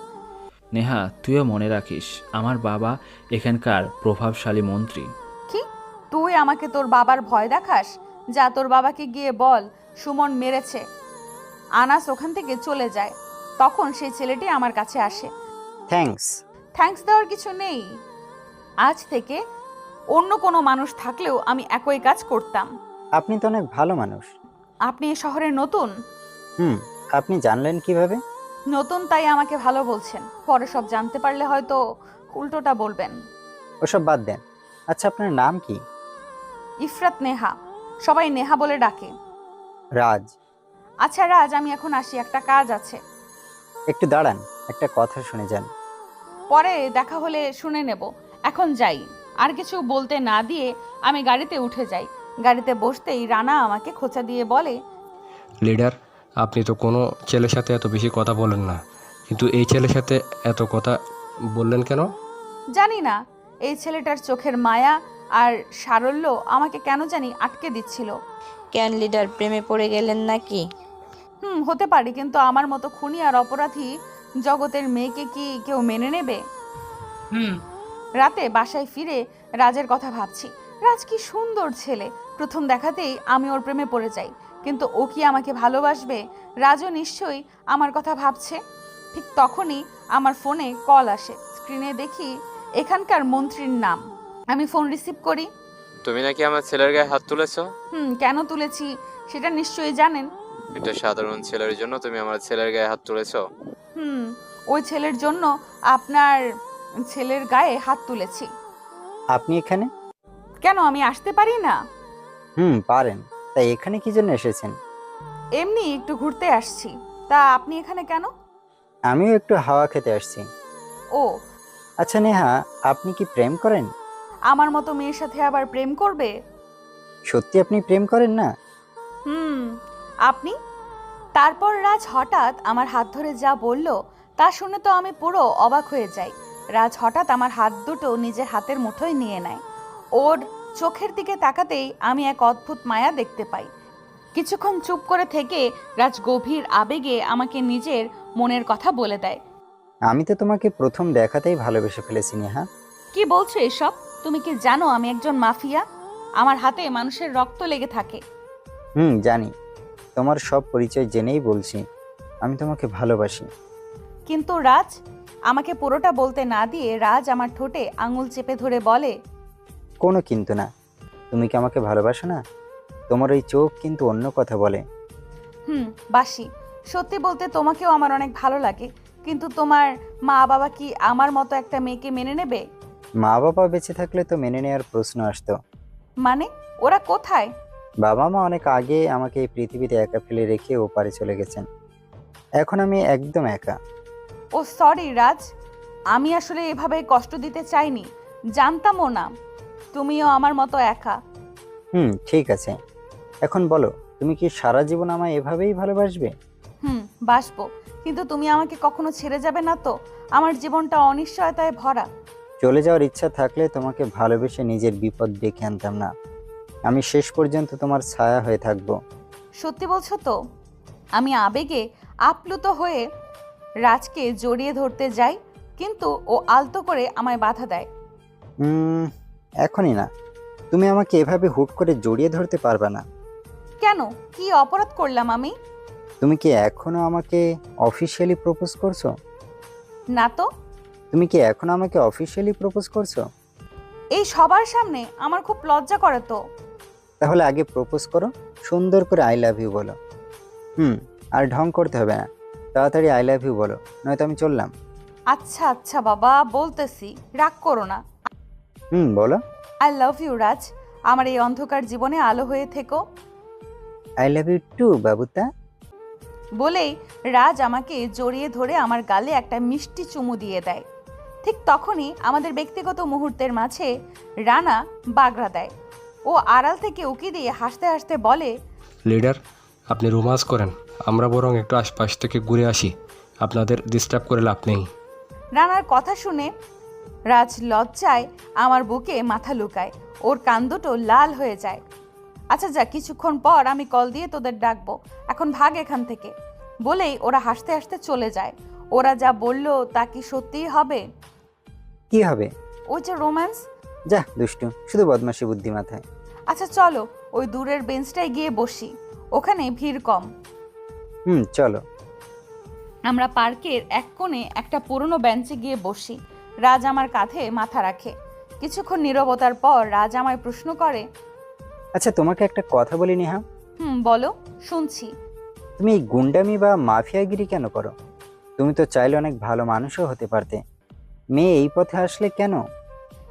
নেহা, তুইও মনে রাখিস, আমার বাবা এখানকার প্রভাবশালী মন্ত্রী। কি? তুই আমাকে তোর বাবার ভয় দেখাস? যা, তোর বাবাকে গিয়ে বল সুমন মেরেছে। আনাস ওখান থেকে চলে যায়। তখন সেই ছেলেটি আমার কাছে আসে। থ্যাঙ্কস দেওয়ার কিছু নেই। আজ থেকে অন্য কোনো মানুষ থাকলেও আমি একই কাজ করতাম। আপনি তো অনেক ভালো মানুষ। আপনি এই শহরে নতুন? আপনি জানলেন কিভাবে? নতুন তাই আমাকে ভালো বলছেন। পরে সব জানতে পারলে হয়তো উল্টোটা বলবেন। ওসব বাদ দেন। আচ্ছা, আপনার নাম কি? ইফরাত নেহা, সবাই নেহা বলে ডাকে। রাজ। আচ্ছা রাজ, আমি এখন আসি, একটা কাজ আছে। একটু দাঁড়ান, একটা কথা শুনে যান। পরে দেখা হলে শুনে নেব, এখন যাই। আর কিছু বলতে না দিয়ে আমি গাড়িতে উঠে যাই। গাড়িতে বসতেই রানা আমাকে খোঁচা দিয়ে বলে, লিডার, আপনি তো কোনো ছেলের সাথে এত বেশি কথা বলেন না, কিন্তু এই ছেলের সাথে এত কথা বললেন কেন? জানি না, এই ছেলেটার চোখের মায়া আর সারল্য আমাকে কেন জানি আটকে দিচ্ছিল। কেন লিডার, প্রেমে পড়ে গেলেন নাকি? হতে পারে, কিন্তু আমার মতো খুনি আর অপরাধী জগতের মেয়েকে কি কেউ মেনে নেবে? রাতে বাসায় ফিরে রাজের কথা ভাবছি। রাজ কি সুন্দর ছেলে। প্রথম দেখাতেই আমি ওর প্রেমে পড়ে যাই। কিন্তু ও কি আমাকে ভালোবাসবে? রাজও নিশ্চয়ই আমার কথা ভাবছে। ঠিক তখনই আমার ফোনে কল আসে। স্ক্রিনে দেখি এখানকার মন্ত্রীর নাম। আমি ফোন রিসিভ করি। তুমি নাকি আমার ছেলের গায়ে হাত তুলেছো? কেন তুলেছি সেটা নিশ্চয়ই জানেন। এটা সাধারণ ছেলের জন্য তুমি আমার ছেলের গায়ে হাত তুলেছো? ওই ছেলের জন্য আপনার ছেলের গায়ে হাত তুলেছি। আপনি এখানে? কেন, আমি আসতে পারি না? পারেন। তাই এখানে কি জন্য এসেছেন? এমনি একটু ঘুরতে আসছি। তা আপনি এখানে কেন? আমিও একটু হাওয়া খেতে আসছি। ও আচ্ছা নেহা, আপনি কি প্রেম করেন? আমার মতো মেয়ের সাথে আবার প্রেম করবে? সত্যি আপনি প্রেম করেন না? আপনি? তারপর রাজ হঠাৎ আমার হাত ধরে যা বলল তা শুনে তো আমি পুরো অবাক হয়ে যাই। রাজ হঠাৎ আমার হাত দুটো নিজের হাতের মুঠোয় নিয়ে নেয়। ওর চোখের দিকে তাকাতেই আমি এক অদ্ভুত মায়া দেখতে পাই। কিছুক্ষণ চুপ করে থেকে রাজ গভীর আবেগে আমাকে নিজের মনের কথা বলে দেয়। আমি তো তোমাকে প্রথম দেখাতেই ভালোবেসে ফেলেছি নেহা। কি বলছো এসব? তুমি কি জানো আমি একজন মাফিয়া? আমার হাতে মানুষের রক্ত লেগে থাকে। জানি। তোমার সব পরিচয় জেনেই বলছি, আমি তোমাকে ভালোবাসি। কিন্তু রাজ, আমাকে পুরোটা বলতে না দিয়ে রাজ আমার ঠোঁটে আঙুল চেপে ধরে বলে, কোনো কিন্তু না। তুমি কি আমাকে ভালোবাসো না? তোমার ওই চোখ কিন্তু অন্য কথা বলে। বাসি। সত্যি বলতে তোমাকেও আমার অনেক ভালো লাগে, কিন্তু তোমার মা বাবা কি আমার মতো একটা মেয়েকে মেনে নেবে? মা বাবা বেঁচে থাকলে তো মেনে নেওয়ার প্রশ্ন আসতো। মানে ওরা কোথায়? বাবা মা অনেক আগে আমাকে এই পৃথিবীতে একা ফেলে রেখে ওপারে চলে গেছেন। এখন আমি একদম একা। ও সরি রাজ, আমি আসলে এভাবে কষ্ট দিতে চাইনি, জানতামও না তুমিও আমার মতো একা। ঠিক আছে, এখন বলো, তুমি কি সারা জীবন আমায় এভাবেই ভালোবাসবে? বাসবো, কিন্তু তুমি আমাকে কখনো ছেড়ে যাবে না তো? আমার জীবনটা অনিশ্চয়তায় ভরা। চলে যাওয়ার ইচ্ছা থাকলে তোমাকে ভালোবেসে নিজের বিপদ ডেকে আনতাম না। আমি শেষ পর্যন্ত তোমার ছায়া হয়ে থাকবো। সত্যি বলছো তো? আমি আবেগে আপ্লুত হয়ে রাজকে জড়িয়ে ধরতে যাই, কিন্তু ও আলতো করে আমায় বাধা দেয়। এখনই না, তুমি আমাকে এভাবে হুট করে জড়িয়ে ধরতে পারবে না। কেন? কি অপরাধ করলাম আমি? তুমি কি এখনো আমাকে অফিশিয়ালি প্রপোজ করছো? না তো। তুমি কি এখনো আমাকে অফিশিয়ালি প্রপোজ করছো? এই সবার সামনে আমার খুব লজ্জা করে তো। তাহলে আগে প্রপোজ করো, সুন্দর করে আই লাভ ইউ বলো। আর ঢং করতে হবে না, তাড়াতাড়ি আই লাভ ইউ বলো, নয়তো আমি চললাম। আচ্ছা আচ্ছা বাবা, বলতেছি, রাগ করো না। বলো। আই লাভ ইউ রাজ, আমার এই অন্ধকার জীবনে আলো হয়ে থেকো। আই লাভ ইউ টু বাবুতা। বলেই রাজ আমাকে জড়িয়ে ধরে আমার গালে একটা মিষ্টি চুমু দিয়ে দেয়। ঠিক তখনই আমাদের ব্যক্তিগত মুহূর্তের মাঝে রানা বাগড়া দেয়। ও আড়াল থেকে উকি দিয়ে হাসতে হাসতে বলে, লিডার, আপনি রোমান্স করেন, আমরা বরং একটু আশপাশ থেকে ঘুরে আসি, আপনাদের ডিস্টার্ব করে লাভ নেই। রানার কথা শুনে রাজ লজ্জায় আমার বুকে মাথা লুকায়, ওর কান দুটো লাল হয়ে যায়। আচ্ছা যা, কিছুক্ষণ পর আমি কল দিয়ে তোদের ডাকবো, এখন ভাগ এখান থেকে। বলেই ওরা হাসতে হাসতে চলে যায়। ওরা যা বললো তা কি সত্যিই হবে? কি হবে? ওই যে রোম্যান্স। যা দুষ্টু, শুধু বদমাশি বুদ্ধি মাথায়। আচ্ছা চলো, ওই দূরের বেঞ্চটায় গিয়ে বসি, ওখানে ভিড় কম। চলো। আমরা পার্কের এক কোণে একটা পুরনো বেঞ্চে গিয়ে বসি। রাজ আমার কাঁধে মাথা রাখে। কিছুক্ষণ নীরবতার পর রাজ আমায় প্রশ্ন করে, আচ্ছা তোমাকে একটা কথা বলি নেহা। বলো, শুনছি। তুমি এই গুন্ডামি বা মাফিয়াগিরি কেন করো? তুমি তো চাইলে অনেক ভালো মানুষও হতে পারতে। মেয়ে এই পথে আসলে কেন?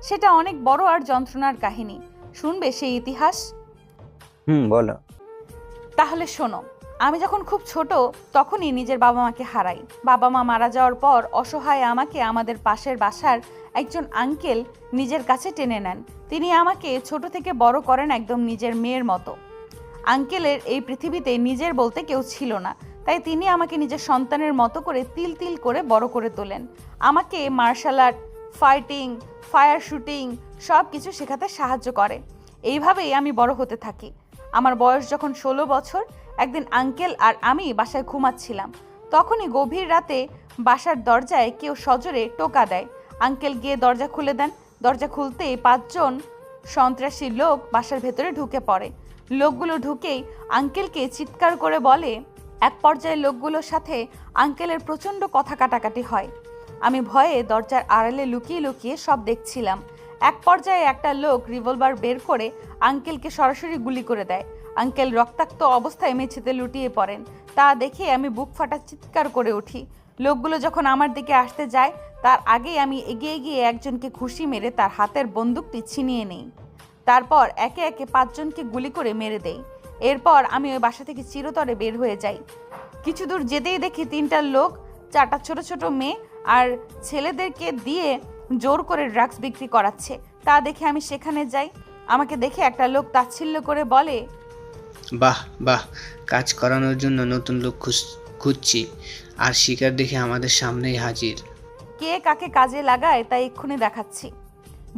সেটা অনেক বড় আর যন্ত্রণার কাহিনী, শুনবে সেই ইতিহাস? বলো। তাহলে শোনো, আমি যখন খুব ছোট তখনই নিজের বাবা মাকে হারাই। বাবা মা মারা যাওয়ার পর অসহায় আমাকে আমাদের পাশের বাসার একজন আঙ্কেল নিজের কাছে টেনে নেন। তিনি আমাকে ছোট থেকে বড় করেন একদম নিজের মেয়ের মতো। আঙ্কেলের এই পৃথিবীতে নিজের বলতে কেউ ছিল না, তাই তিনি আমাকে নিজের সন্তানের মতো করে তিল তিল করে বড় করে তোলেন। আমাকে martial art, fighting, fire shooting সব কিছু শেখাতে সাহায্য করে। এইভাবেই আমি বড় হতে থাকি। আমার বয়স যখন 16 বছর, একদিন আঙ্কেল আর আমি বাসায় ঘুমাচ্ছিলাম। তখনই গভীর রাতে বাসার দরজায় কেউ সজোরে টোকা দেয়। আঙ্কেল গিয়ে দরজা খুলে দেন। দরজা খুলতেই 5 জন সন্ত্রাসী লোক বাসার ভেতরে ঢুকে পড়ে। লোকগুলো ঢুকেই আঙ্কেলকে চিৎকার করে বলে। এক পর্যায়ে লোকগুলোর সাথে আঙ্কেলের প্রচণ্ড কথা কাটাকাটি হয়। আমি ভয়ে দরজার আড়ালে লুকিয়ে লুকিয়ে সব দেখছিলাম। এক পর্যায়ে একটা লোক রিভলভার বের করে আঙ্কেলকে সরাসরি গুলি করে দেয়। আঙ্কেল রক্তাক্ত অবস্থায় মেঝেতে লুটিয়ে পড়েন। তা দেখে আমি বুক ফাটা চিৎকার করে উঠি। লোকগুলো যখন আমার দিকে আসতে যায়, তার আগেই আমি এগিয়ে গিয়ে একজনকে ঘুষি মেরে তার হাতের বন্দুকটি ছিনিয়ে নিই। তারপর একে একে 5 জনকে গুলি করে মেরে দেই। এরপর আমি ওই বাসা থেকে চিরতরে বের হয়ে যাই। কিছু দূর যেতেই দেখি 3টা লোক 4টা ছোট ছোট মেয়ে আর ছেলেদেরকে দিয়ে জোর করে ড্রাগস বিক্রি করাচ্ছে। তা দেখে আমি সেখানে যাই। আমাকে দেখে একটা লোক তাচ্ছিল্য করে বলে, বাহ বাহ, কাজ করানোর জন্য নতুন লোক খুঁজছি, আর শিকার দেখে আমাদের সামনেই হাজির। কে কাকে কাজে লাগায় তাই এক্ষুনি দেখাচ্ছি।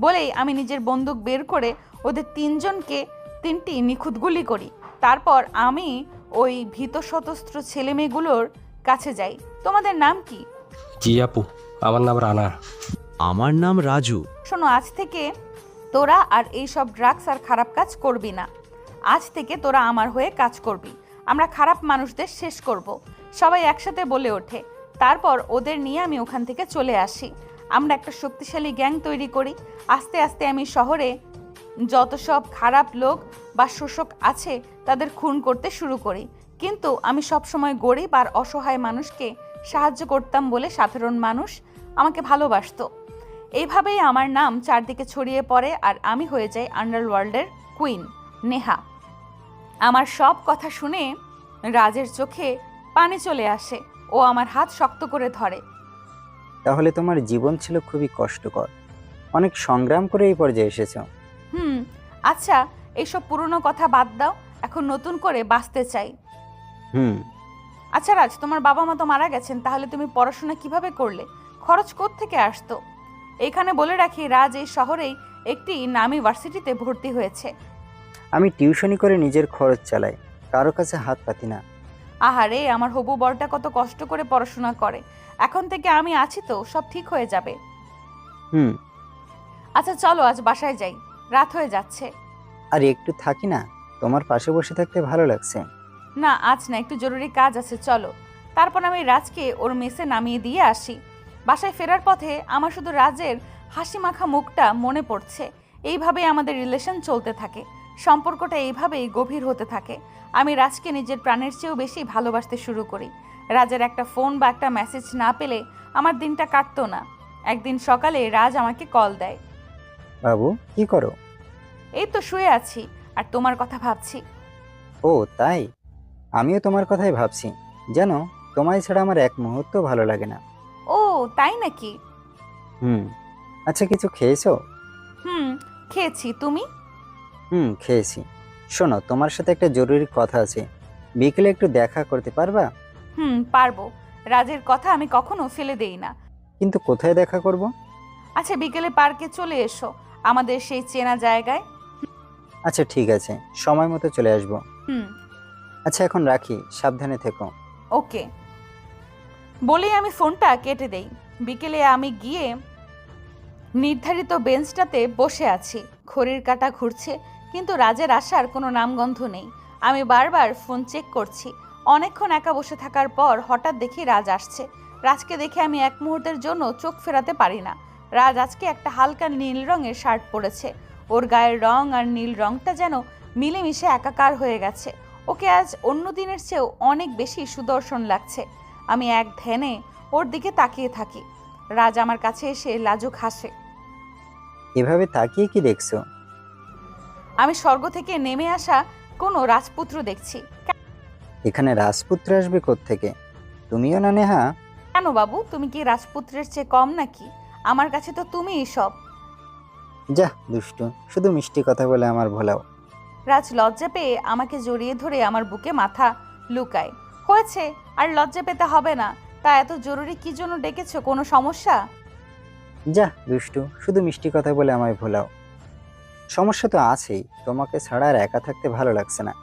বলেই আমি নিজের বন্দুক বের করে ওদের 3 জনকে 3টি নিখুঁত গুলি করি। তারপর আমি ওই ভীত সতস্ত্র ছেলেমেয়েগুলোর কাছে যাই। তোমাদের নাম কি? জি আপু, আমার নাম রানা। আমার নাম রাজু। শোনো, আজ থেকে তোরা আর এই সব ড্রাগস আর খারাপ কাজ করবি না। আজ থেকে তোরা আমার হয়ে কাজ করবি। আমরা খারাপ মানুষদের শেষ করব। সবাই একসাথে বলে ওঠে। তারপর ওদের নিয়ে আমি ওখান থেকে চলে আসি। আমরা একটা শক্তিশালী গ্যাং তৈরি করি। আস্তে আস্তে আমি শহরে যত সব খারাপ লোক বা শোষক আছে তাদের খুন করতে শুরু করি। কিন্তু আমি সবসময় গরিব আর অসহায় মানুষকে সাহায্য করতাম বলে সাধারণ মানুষ আমাকে ভালোবাসতো। এইভাবেই আমার নাম চারদিকে ছড়িয়ে পড়ে আর আমি হয়ে যাই আন্ডারওয়ার্ল্ডের কুইন নেহা। আমার সব কথা শুনে রাজের চোখে পানি চলে আসে। ও আমার হাত শক্ত করে ধরে। তাহলে তোমার জীবন ছিল খুবই কষ্টকর, অনেক সংগ্রাম করে এই পর্যায়ে এসেছো। আচ্ছা, এইসব পুরনো কথা বাদ দাও, এখন নতুন করে বাঁচতে চাই। আচ্ছা রাজ, তোমার বাবা মা তো মারা গেছেন, তাহলে তুমি পড়াশোনা কিভাবে করলে? খরচ কোত্থেকে আসতো? এখানে বলে রাখি, রাজ এই শহরেই একটি নামী ভার্সিটিতে ভর্তি হয়েছে। আমি টিউশনি করে নিজের খরচ চালাই, কারো কাছে হাত পাতি না। আহারে, আমার হবু বরটা কত কষ্ট করে পড়াশোনা করে। এখন থেকে আমি আছি তো, সব ঠিক হয়ে যাবে। আচ্ছা চলো, আজ বাসায় যাই, রাত হয়ে যাচ্ছে। আর একটু থাকি না, তোমার পাশে বসে থাকতে ভালো লাগছে। না আজ না, একটু জরুরি কাজ আছে, চলো। তারপর আমি রাজকে ওর মেসে নামিয়ে দিয়ে আসি। বাসায় ফেরার পথে আমার শুধু রাজের হাসি মাখা মুখটা মনে পড়ছে। এইভাবেই আমাদের রিলেশন চলতে থাকে, সম্পর্কটা এইভাবেই গভীর হতে থাকে। আমি রাজকে নিজের প্রাণের চেয়েও বেশি ভালোবাসতে শুরু করি। রাজের একটা ফোন বা একটা মেসেজ না পেলে আমার দিনটা কাটতো না। একদিন সকালে রাজ আমাকে কল দেয়। বাবু, কি করো? এই তো শুয়ে আছি, আর তোমার কথা ভাবছি। ও তাই, আমিও তোমার কথাই ভাবছি। জানো, তোমায় ছাড়া আমার এক মুহূর্ত ভালো লাগে না। ও তাই নাকি? আচ্ছা, কিছু খেয়েছো? খেয়েছি, তুমি? খেয়েছি। শোনো, তোমার সাথে একটা জরুরি কথা আছে, বিকেলে একটু দেখা করতে পারবা? পারবো। রাজের কথা আমি কখনো ফেলে দেই না। কিন্তু কোথায় দেখা করব? আচ্ছা, বিকেলে পার্কে চলে এসো, আমাদের সেই চেনা জায়গায়। আচ্ছা ঠিক আছে, সময় মতো চলে আসবো। আচ্ছা এখন রাখি, সাবধানে থেকো। ওকে বলেই আমি ফোনটা কেটে দেই। বিকেলে আমি গিয়ে নির্ধারিত বেঞ্চটাতে বসে আছি। ঘড়ির কাঁটা ঘুরছে, কিন্তু রাজের আসার কোনো নামগন্ধ নেই। আমি বারবার ফোন চেক করছি। অনেকক্ষণ একা বসে থাকার পর হঠাৎ দেখি রাজ আসছে। রাজকে দেখে আমি এক মুহূর্তের জন্য চোখ ফেরাতে পারি না। রাজ আজকে একটা হালকা নীল রঙের শার্ট পরেছে। ওর গায়ের রং আর নীল রংটা যেন মিলেমিশে একাকার হয়ে গেছে। ওকে আজ অন্য দিনের চেয়েও অনেক বেশি সুদর্শন লাগছে। আমি এক ধ্যানে ওর দিকে তাকিয়ে থাকি। রাজ আমার কাছে এসে লাজুক হাসে। এভাবে তাকিয়ে কি দেখছো? আমি স্বর্গ থেকে নেমে আসা কোনো রাজপুত্র দেখছি। এখানে রাজপুত্র আসবে কোত্থেকে? তুমিও না নেহা? কেন বাবু, তুমি কি রাজপুত্রের চেয়ে কম নাকি? আমার কাছে তো তুমিই সব। যা দুষ্টু, শুধু মিষ্টি কথা বলে আমার ভোলাও। রাজ লজ্জা পেয়ে আমাকে জড়িয়ে ধরে আমার বুকে মাথা লুকায়। হয়েছে, আর লজ্জা পেতে হবে না। তা এত জরুরি কি জন্য ডেকেছো? কোনো সমস্যা? যা দুষ্টু, শুধু মিষ্টি কথা বলে আমায় ভোলাও। সমস্যা তো আছেই, তোমাকে ছাড়া আর একা থাকতে ভালো লাগছে না।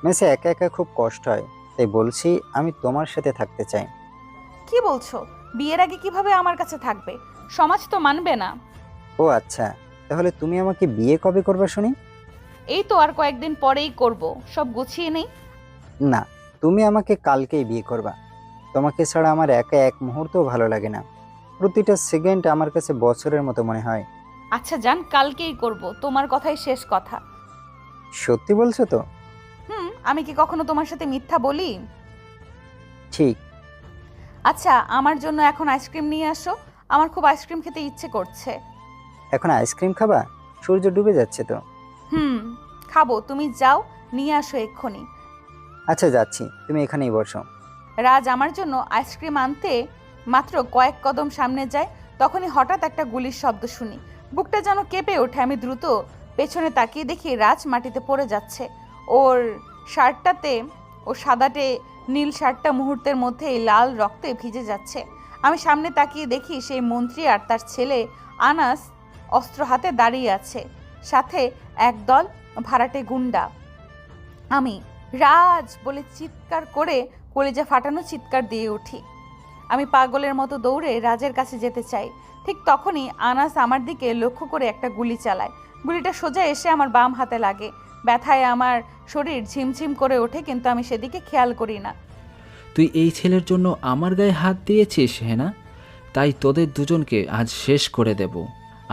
মেসে একা একা খুব কষ্ট হয়, তাই বলছি আমি তোমার সাথে থাকতে চাই। কি বলছো? বিয়ের আগে কিভাবে আমার কাছে থাকবে? সমাজ তো মানবে না। ও আচ্ছা, তাহলে তুমি আমাকে বিয়ে কবে করবে শুনি? এই তো আর কয়েকদিন পরেই করব, সব গুছিয়ে নেই। না, তুমি আমাকে কালকেই বিয়ে করবা। তোমাকে ছাড়া আমার একা এক মুহূর্তও ভালো লাগে না। প্রতিটা সেকেন্ড আমার কাছে বছরের মতো মনে হয়। আচ্ছা জান, কালকেই করব, তোমার কথাই শেষ কথা। সত্যি বলছো তো? আমি কি কখনো তোমার সাথে মিথ্যা বলি? ঠিক। আচ্ছা, আমার জন্য এখন আইসক্রিম নিয়ে আসো, আমার খুব আইসক্রিম খেতে ইচ্ছে করছে। এখন আইসক্রিম খাবা? সূর্য ডুবে যাচ্ছে তো। খাবো, তুমি যাও নিয়ে আসো এক্ষুনি। আচ্ছা যাচ্ছি, তুমি এখানেই বসো। রাজ আমার জন্য আইসক্রিম আনতে মাত্র কয়েক কদম সামনে যায়, তখনই হঠাৎ একটা গুলির শব্দ শুনি। বুকটা যেন কেঁপে ওঠে। আমি দ্রুত পেছনে তাকিয়ে দেখি রাজ মাটিতে পড়ে যাচ্ছে। ওর শার্টটাতে, ও সাদাটে নীল শার্টটা মুহূর্তের মধ্যেই লাল রক্তে ভিজে যাচ্ছে। আমি সামনে তাকিয়ে দেখি সেই মন্ত্রী আর তার ছেলে আনাস অস্ত্র হাতে দাঁড়িয়ে আছে। সাথে একদল ভাড়াটে গুন্ডা। আমি রাজ বলে চিৎকার করে কলিজা ফাটানো চিৎকার দিয়ে উঠি। আমি পাগলের মতো দৌড়ে রাজের কাছে যেতে চাই। ঠিক তখনই আনাস আমার দিকে লক্ষ্য করে একটা গুলি চালায়। গুলিটা সোজা এসে আমার বাম হাতে লাগে। ব্যথায় আমার শরীর ঝিমঝিম করে ওঠে, কিন্তু আমি সেদিকে খেয়াল করি না। তুই এই ছেলের জন্য আমার গায়ে হাত দিয়েছিস হেনা, তাই তোদের দুজনকে আজ শেষ করে দেব।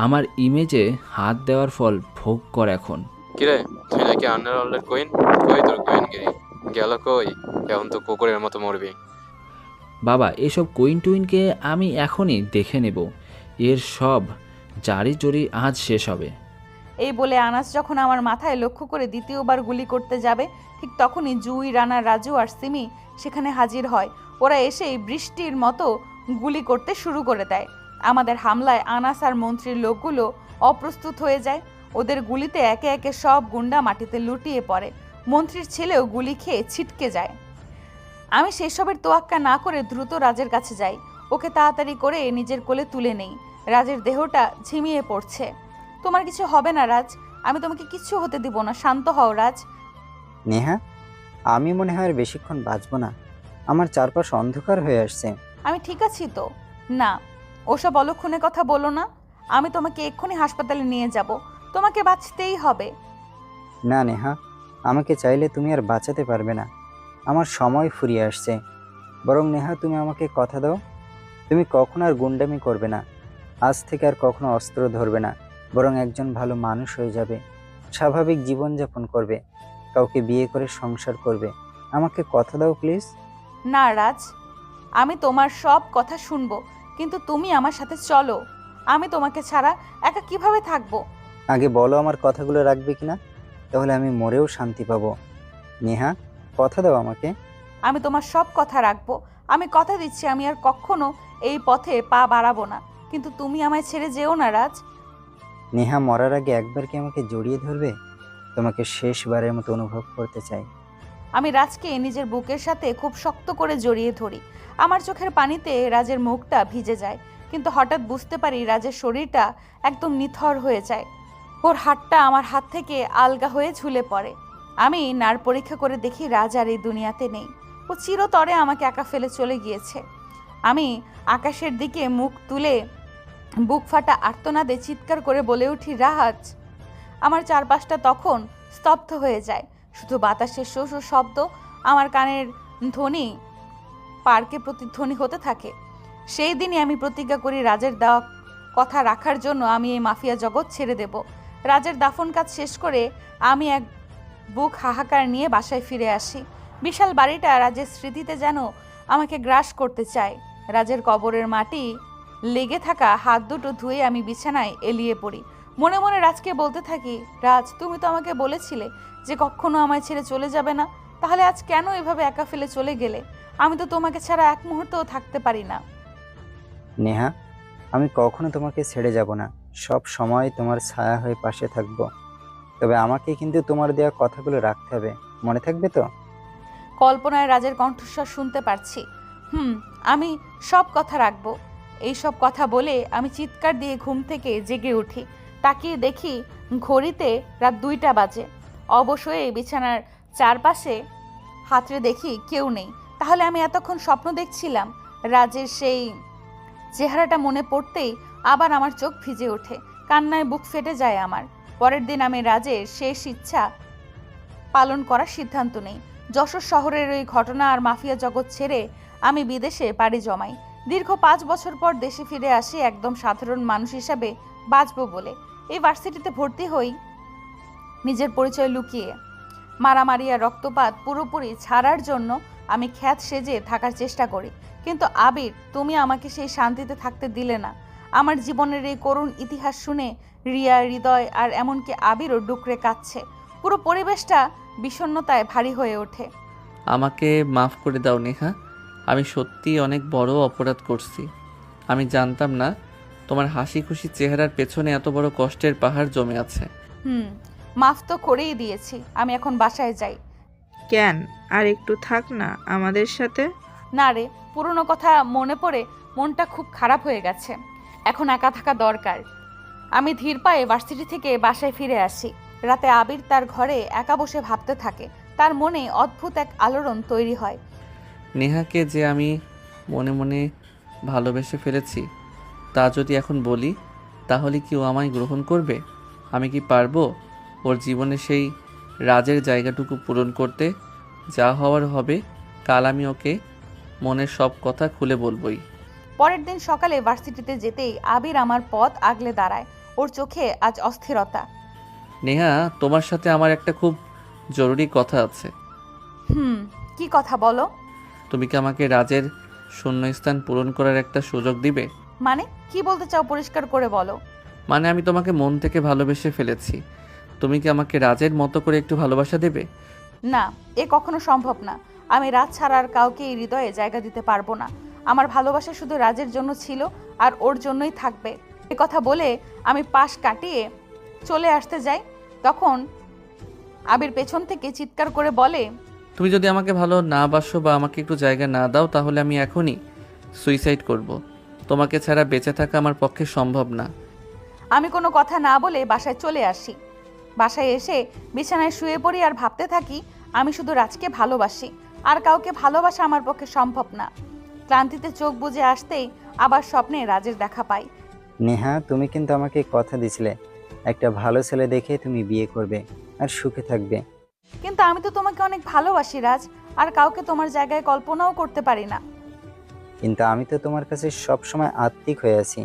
আমার ইমেজে হাত দেওয়ার ফল ভোগ কর এখন। কিরে, তুই নাকি আন্ডারওয়ার্ল্ডের কুইন? কই তোর কুইনগিরি গেল কই? এখন তো কুকুরের মতো মরবি। বাবা, এসব কুইন টুইনকে আমি এখনই দেখে নেব। এর সব জারি জরি আজ শেষ হবে। এই বলে আনাস যখন আমার মাথায় লক্ষ্য করে দ্বিতীয়বার গুলি করতে যাবে, ঠিক তখনই জুই, রানা, রাজু আর সিমি সেখানে হাজির হয়। ওরা এসেই বৃষ্টির মতো গুলি করতে শুরু করে দেয়। আমাদের হামলায় আনাস আর মন্ত্রীর লোকগুলো অপ্রস্তুত হয়ে যায়। ওদের গুলিতে একে একে সব গুন্ডা মাটিতে লুটিয়ে পড়ে। মন্ত্রীর ছেলেও গুলি খেয়ে ছিটকে যায়। আমি সেসবের তোয়াক্কা না করে দ্রুত রাজের কাছে যাই। ওকে তাড়াতাড়ি করে নিজের কোলে তুলে নেই। রাজের দেহটা ঝিমিয়ে পড়ছে। তোমার কিছু হবে না রাজ, আমি তোমাকে কিচ্ছু হতে দিব না, শান্ত হও রাজ। নেহা, আমি মনে হয় আর বেশিক্ষণ বাঁচব না। আমার চারপাশ অন্ধকার হয়ে আসছে। আমি ঠিক আছি তো? না, ওসব অলক্ষণে কথা বলো না। আমি তোমাকে এক্ষুনি হাসপাতালে নিয়ে যাব। তোমাকে বাঁচতেই হবে। না নেহা, আমাকে চাইলে তুমি আর বাঁচাতে পারবে না। আমার সময় ফুরিয়ে আসছে। বরং নেহা, তুমি আমাকে কথা দাও, তুমি কখনো আর গুন্ডামি করবে না। আজ থেকে আর কখনো অস্ত্র ধরবে না, বরং একজন ভালো মানুষ হয়ে যাবে, স্বাভাবিক জীবনযাপন করবে, কাউকে বিয়ে করে সংসার করবে। আমাকে কথা দাও প্লিজ। না রাজ, আমি তোমার সব কথা শুনবো, কিন্তু তুমি আমার সাথে চলো। আমি তোমাকে ছাড়া একা কিভাবে থাকবো? আগে বলো আমার কথাগুলো রাখবে কিনা, তাহলে আমি মরেও শান্তি পাবো। নেহা, কথা দাও আমাকে। আমি তোমার সব কথা রাখবো। আমি কথা দিচ্ছি আমি আর কখনো এই পথে পা বাড়াবো না, কিন্তু তুমি আমায় ছেড়ে যেও না রাজ। নেহা, মরার আগে একবার কি আমাকে জড়িয়ে ধরবে? তোমাকে শেষবারের মতো অনুভব করতে চাই। আমি রাজকে নিজের বুকের সাথে খুব শক্ত করে জড়িয়ে ধরি। আমার চোখের পানিতে রাজের মুখটা ভিজে যায়, কিন্তু হঠাৎ বুঝতে পারি রাজের শরীরটা একদম নিথর হয়ে যায়। ওর হাতটা আমার হাত থেকে আলগা হয়ে ঝুলে পড়ে। আমি নাড় পরীক্ষা করে দেখি রাজ আর এই দুনিয়াতে নেই। ও চিরতরে আমাকে একা ফেলে চলে গিয়েছে। আমি আকাশের দিকে মুখ তুলে বুক ফাটা আর্তনাদে চিৎকার করে বলে উঠি, রাজ। আমার চারপাশটা তখন স্তব্ধ হয়ে যায়। শুধু বাতাসের শো শো শব্দ আমার কানের ধ্বনি পার্কে প্রতিধ্বনি হতে থাকে। সেই দিনই আমি প্রতিজ্ঞা করি রাজের দেওয়া কথা রাখার জন্য আমি এই মাফিয়া জগৎ ছেড়ে দেব। রাজের দাফন কাজ শেষ করে আমি এক বুক হাহাকার নিয়ে বাসায় ফিরে আসি। বিশাল বাড়িটা রাজের স্মৃতিতে যেন আমাকে গ্রাস করতে চায়। রাজের কবরের মাটি লেগে থাকা হাত দুটো ধুয়ে আমি বিছানায় এলিয়ে পড়ি। মনে মনে রাজকে বলতে থাকি, রাজ, তুমি তো আমাকে বলেছিলে যে কখনো আমায় ছেড়ে চলে যাবে না, তাহলে আজ কেন এভাবে একা ফেলে চলে গেলে? আমি তো তোমাকে ছাড়া এক মুহূর্তও থাকতে পারি না। নেহা, আমি কখনো তোমাকে ছেড়ে যাব না। সব সময় তোমার ছায়া হয়ে পাশে থাকবো। তবে আমাকে কিন্তু তোমার দেওয়া কথাগুলো রাখতে হবে, মনে থাকবে তো? কল্পনায় রাজের কণ্ঠস্বর শুনতে পারছি। আমি সব কথা রাখবো। এই সব কথা বলে আমি চিৎকার দিয়ে ঘুম থেকে জেগে উঠি। তাকিয়ে দেখি ঘড়িতে রাত 2টা বাজে। অবশ্যই বিছানার চারপাশে হাতড়ে দেখি কেউ নেই। তাহলে আমি এতক্ষণ স্বপ্ন দেখছিলাম? রাজের সেই চেহারাটা মনে পড়তেই আবার আমার চোখ ভিজে ওঠে, কান্নায় বুক ফেটে যায় আমার। পরের দিন আমি রাজের শেষ ইচ্ছা পালন করার সিদ্ধান্ত নেই। যশোর শহরের ওই ঘটনা আর মাফিয়া জগৎ ছেড়ে আমি বিদেশে পাড়ি জমাই। দীর্ঘ 5 বছর পর দেশে ফিরে আসি একদম সাধারণ মানুষ হিসাবে বাঁচবো বলে। এই ভার্সিটিতে ভর্তি হই নিজের পরিচয় লুকিয়ে। মারামারি আর রক্তপাত পুরোপুরি ছাড়ার জন্য আমি খ্যাত সেজে থাকার চেষ্টা করি, কিন্তু আবির, তুমি আমাকে সেই শান্তিতে থাকতে দিলে না। আমার জীবনের এই করুণ ইতিহাস শুনে রিয়া, হৃদয় আর এমনকি আবিরও ডুকরে কাঁদছে। পুরো পরিবেশটা বিষণ্ণতায় ভারী হয়ে ওঠে। আমাকে মাফ করে দাও নেহা, আমি সত্যি অনেক বড় অপরাধ করছি। আমি জানতাম না তোমার হাসি খুশি চেহারার পেছনে এত বড় কষ্টের পাহাড় জমে আছে। মাফ তো করেই দিয়েছি, আমি এখন বাসায় যাই। কেন, আর একটু থাক না আমাদের সাথে? না রে, পুরনো কথা মনে পড়ে মনটা খুব খারাপ হয়ে গেছে। এখন একা থাকা দরকার। আমি ধীর পায়ে ভার্সিটি থেকে বাসায় ফিরে আসি। রাতে আবির তার ঘরে একা বসে ভাবতে থাকে। তার মনে অদ্ভুত এক আলোড়ন তৈরি হয়। নেহাকে যে আমি মনে মনে ভালোবেসে ফেলেছি তা যদি এখন বলি তাহলে কি ও আমায় গ্রহণ করবে? আমি কি পারবো ওর জীবনে সেই রাজের জায়গাটুকু পূরণ করতে? যা হওয়ার হবে, কাল আমি ওকে মনের সব কথা খুলে বলবই। পরের দিন সকালে ভার্সিটিতে যেতেই আবির আমার পথ আগলে দাঁড়ায়। ওর চোখে আজ অস্থিরতা। নেহা, তোমার সাথে আমার একটা খুব জরুরি কথা আছে। কি কথা বলো? তুমি কি আমাকে রাজের শূন্যস্থান পূরণ করার একটা সুযোগ দিবে? মানে কি বলতে চাও, পরিষ্কার করে বলো। মানে আমি তোমাকে মন থেকে ভালোবেসে ফেলেছি। তুমি কি আমাকে রাজের মতো করে একটু ভালোবাসা দেবে? না, এ কখনো সম্ভব না। আমি রাজ ছাড়া আর কাউকে এই হৃদয়ে জায়গা দিতে পারবো না। আমার ভালোবাসা শুধু রাজের জন্য ছিল আর ওর জন্যই থাকবে। এ কথা বলে আমি পাশ কাটিয়ে চলে আসতে যাই। তখন আবির পেছন থেকে চিৎকার করে বলে, তুমি যদি আমাকে ভালো না বাসো বা আমাকে একটু জায়গা না দাও তাহলে আমি এখনই সুইসাইড করব। তোমাকে ছাড়া বেঁচে থাকা আমার পক্ষে সম্ভব না। আমি কোনো কথা না বলে বাসায় চলে আসি। বাসায় এসে বিছানায় শুয়ে পড়ি আর ভাবতে থাকি আমি শুধু রাজকে ভালোবাসি, আর কাউকে ভালোবাসা আমার পক্ষে সম্ভব না। ক্লান্তিতে চোখ বুজে আসতেই আবার স্বপ্নে রাজের দেখা পাই। নেহা, তুমি কিন্তু আমাকে কথা দিছিলে একটা ভালো ছেলে দেখে তুমি বিয়ে করবে আর সুখে থাকবে। কিন্তু আমি তো তোমাকে অনেক ভালোবাসি রাজ, আর কাউকে তোমার জায়গায় কল্পনাও করতে পারি না। কিন্তু আমি তো তোমার কাছে সবসময় আত্মিক হয়ে আছি।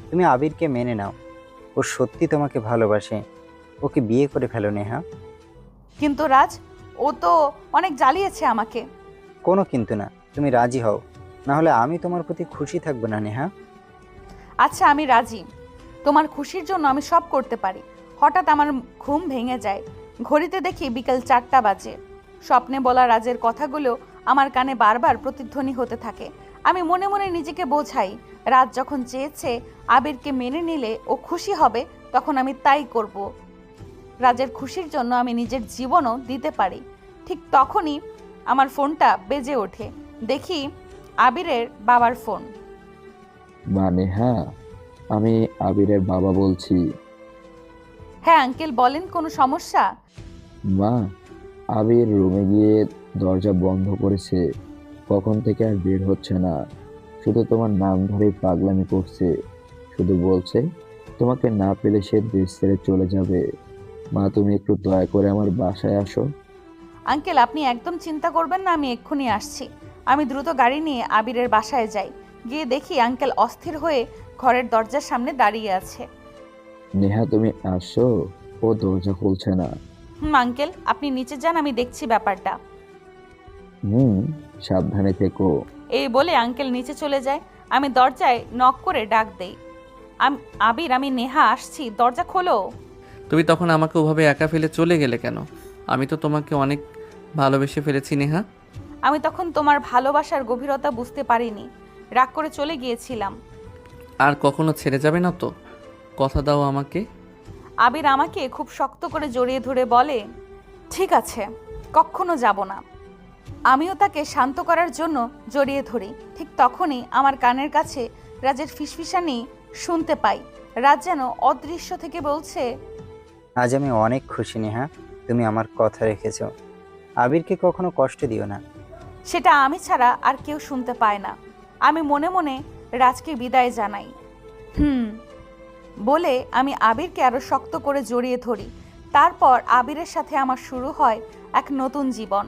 তুমি আবিরকে মেনে নাও, ও সত্যি তোমাকে ভালোবাসে। ওকে বিয়ে করে ফেলো নেহা। কিন্তু রাজ, ও তো অনেক জ্বালিয়েছে আমাকে। কোনো কিন্তু না, তুমি রাজি হও, না হলে আমি তোমার প্রতি খুশি থাকবো না নেহা। আচ্ছা, আমি রাজি। তোমার খুশির জন্য আমি সব করতে পারি। হঠাৎ আমার ঘুম ভেঙে যায়। ঘড়িতে দেখি বিকেল 4টা বাজে। স্বপ্নে বলা রাজের কথাগুলো আমার কানে বারবার প্রতিধ্বনি হতে থাকে। আমি মনে মনে নিজেকে বোঝাই, রাজ যখন চেয়েছে আবিরকে মেনে নিলে ও খুশি হবে, তখন আমি তাই করব। রাজের খুশির জন্য আমি নিজের জীবনও দিতে পারি। ঠিক তখনই আমার ফোনটা বেজে ওঠে। দেখি আবিরের বাবার ফোন। মানে হ্যাঁ, আমি আবিরের বাবা বলছি। হ্যাঁ আঙ্কেল, বলেন, কোনো সমস্যা? মা, আবির রুমে গিয়ে দরজা বন্ধ করেছে। কখন থেকে আর বের হচ্ছে না। শুধু তোমার নাম ধরেই পাগলামি করছে। শুধু বলছে তোমাকে না পেলে সে দেশ ছেড়ে চলে যাবে। মা, তুমি একটু দয়া করে আমার বাসায় আসো। আঙ্কেল, আপনি একদম চিন্তা করবেন না, আমি এক্ষুনি আসছি। আমি দ্রুত গাড়ি নিয়ে আবিরের বাসায় যাই। গিয়ে দেখি আঙ্কেল অস্থির হয়ে ঘরের দরজার সামনে দাঁড়িয়ে আছে। নেহা, তুমি আসো। ও দরজা খুলছে না। আঙ্কেল, আপনি নিচে যান, আমি দেখছি ব্যাপারটা। সাবধানে থেকো। এই বলে আঙ্কেল নিচে চলে যায়। আমি দরজায় নক করে ডাক দেই, আবির, আমি নেহা আসছি, দরজা খোলো। তুমি তখন আমাকে ওভাবে একা ফেলে চলে গেলে কেন? আমি তো তোমাকে অনেক ভালোবেসে ফেলেছি নেহা। আমি তখন তোমার ভালোবাসার গভীরতা বুঝতে পারিনি, রাগ করে চলে গিয়েছিলাম। আর কখনো ছেড়ে যাবে না তো? কথা দাও আমাকে। আবির আমাকে খুব শক্ত করে জড়িয়ে ধরে বলে, ঠিক আছে, কখনো যাব না। আমিও তাকে শান্ত করার জন্য জড়িয়ে ধরি। ঠিক তখনই আমার কানের কাছে রাজের ফিসফিসানি শুনতে পাই। রাজ যেন অদৃশ্য থেকে বলছে, আজ আমি অনেক খুশি নেহা, তুমি আমার কথা রেখেছো। আবিরকে কখনো কষ্ট দিও না। সেটা আমি ছাড়া আর কেউ শুনতে পায় না। আমি মনে মনে রাজকে বিদায় জানাই। বলে আমি আবিরকে আরো শক্ত করে জড়িয়ে ধরি। তারপর আবিরের সাথে আমার শুরু হয় এক নতুন জীবন।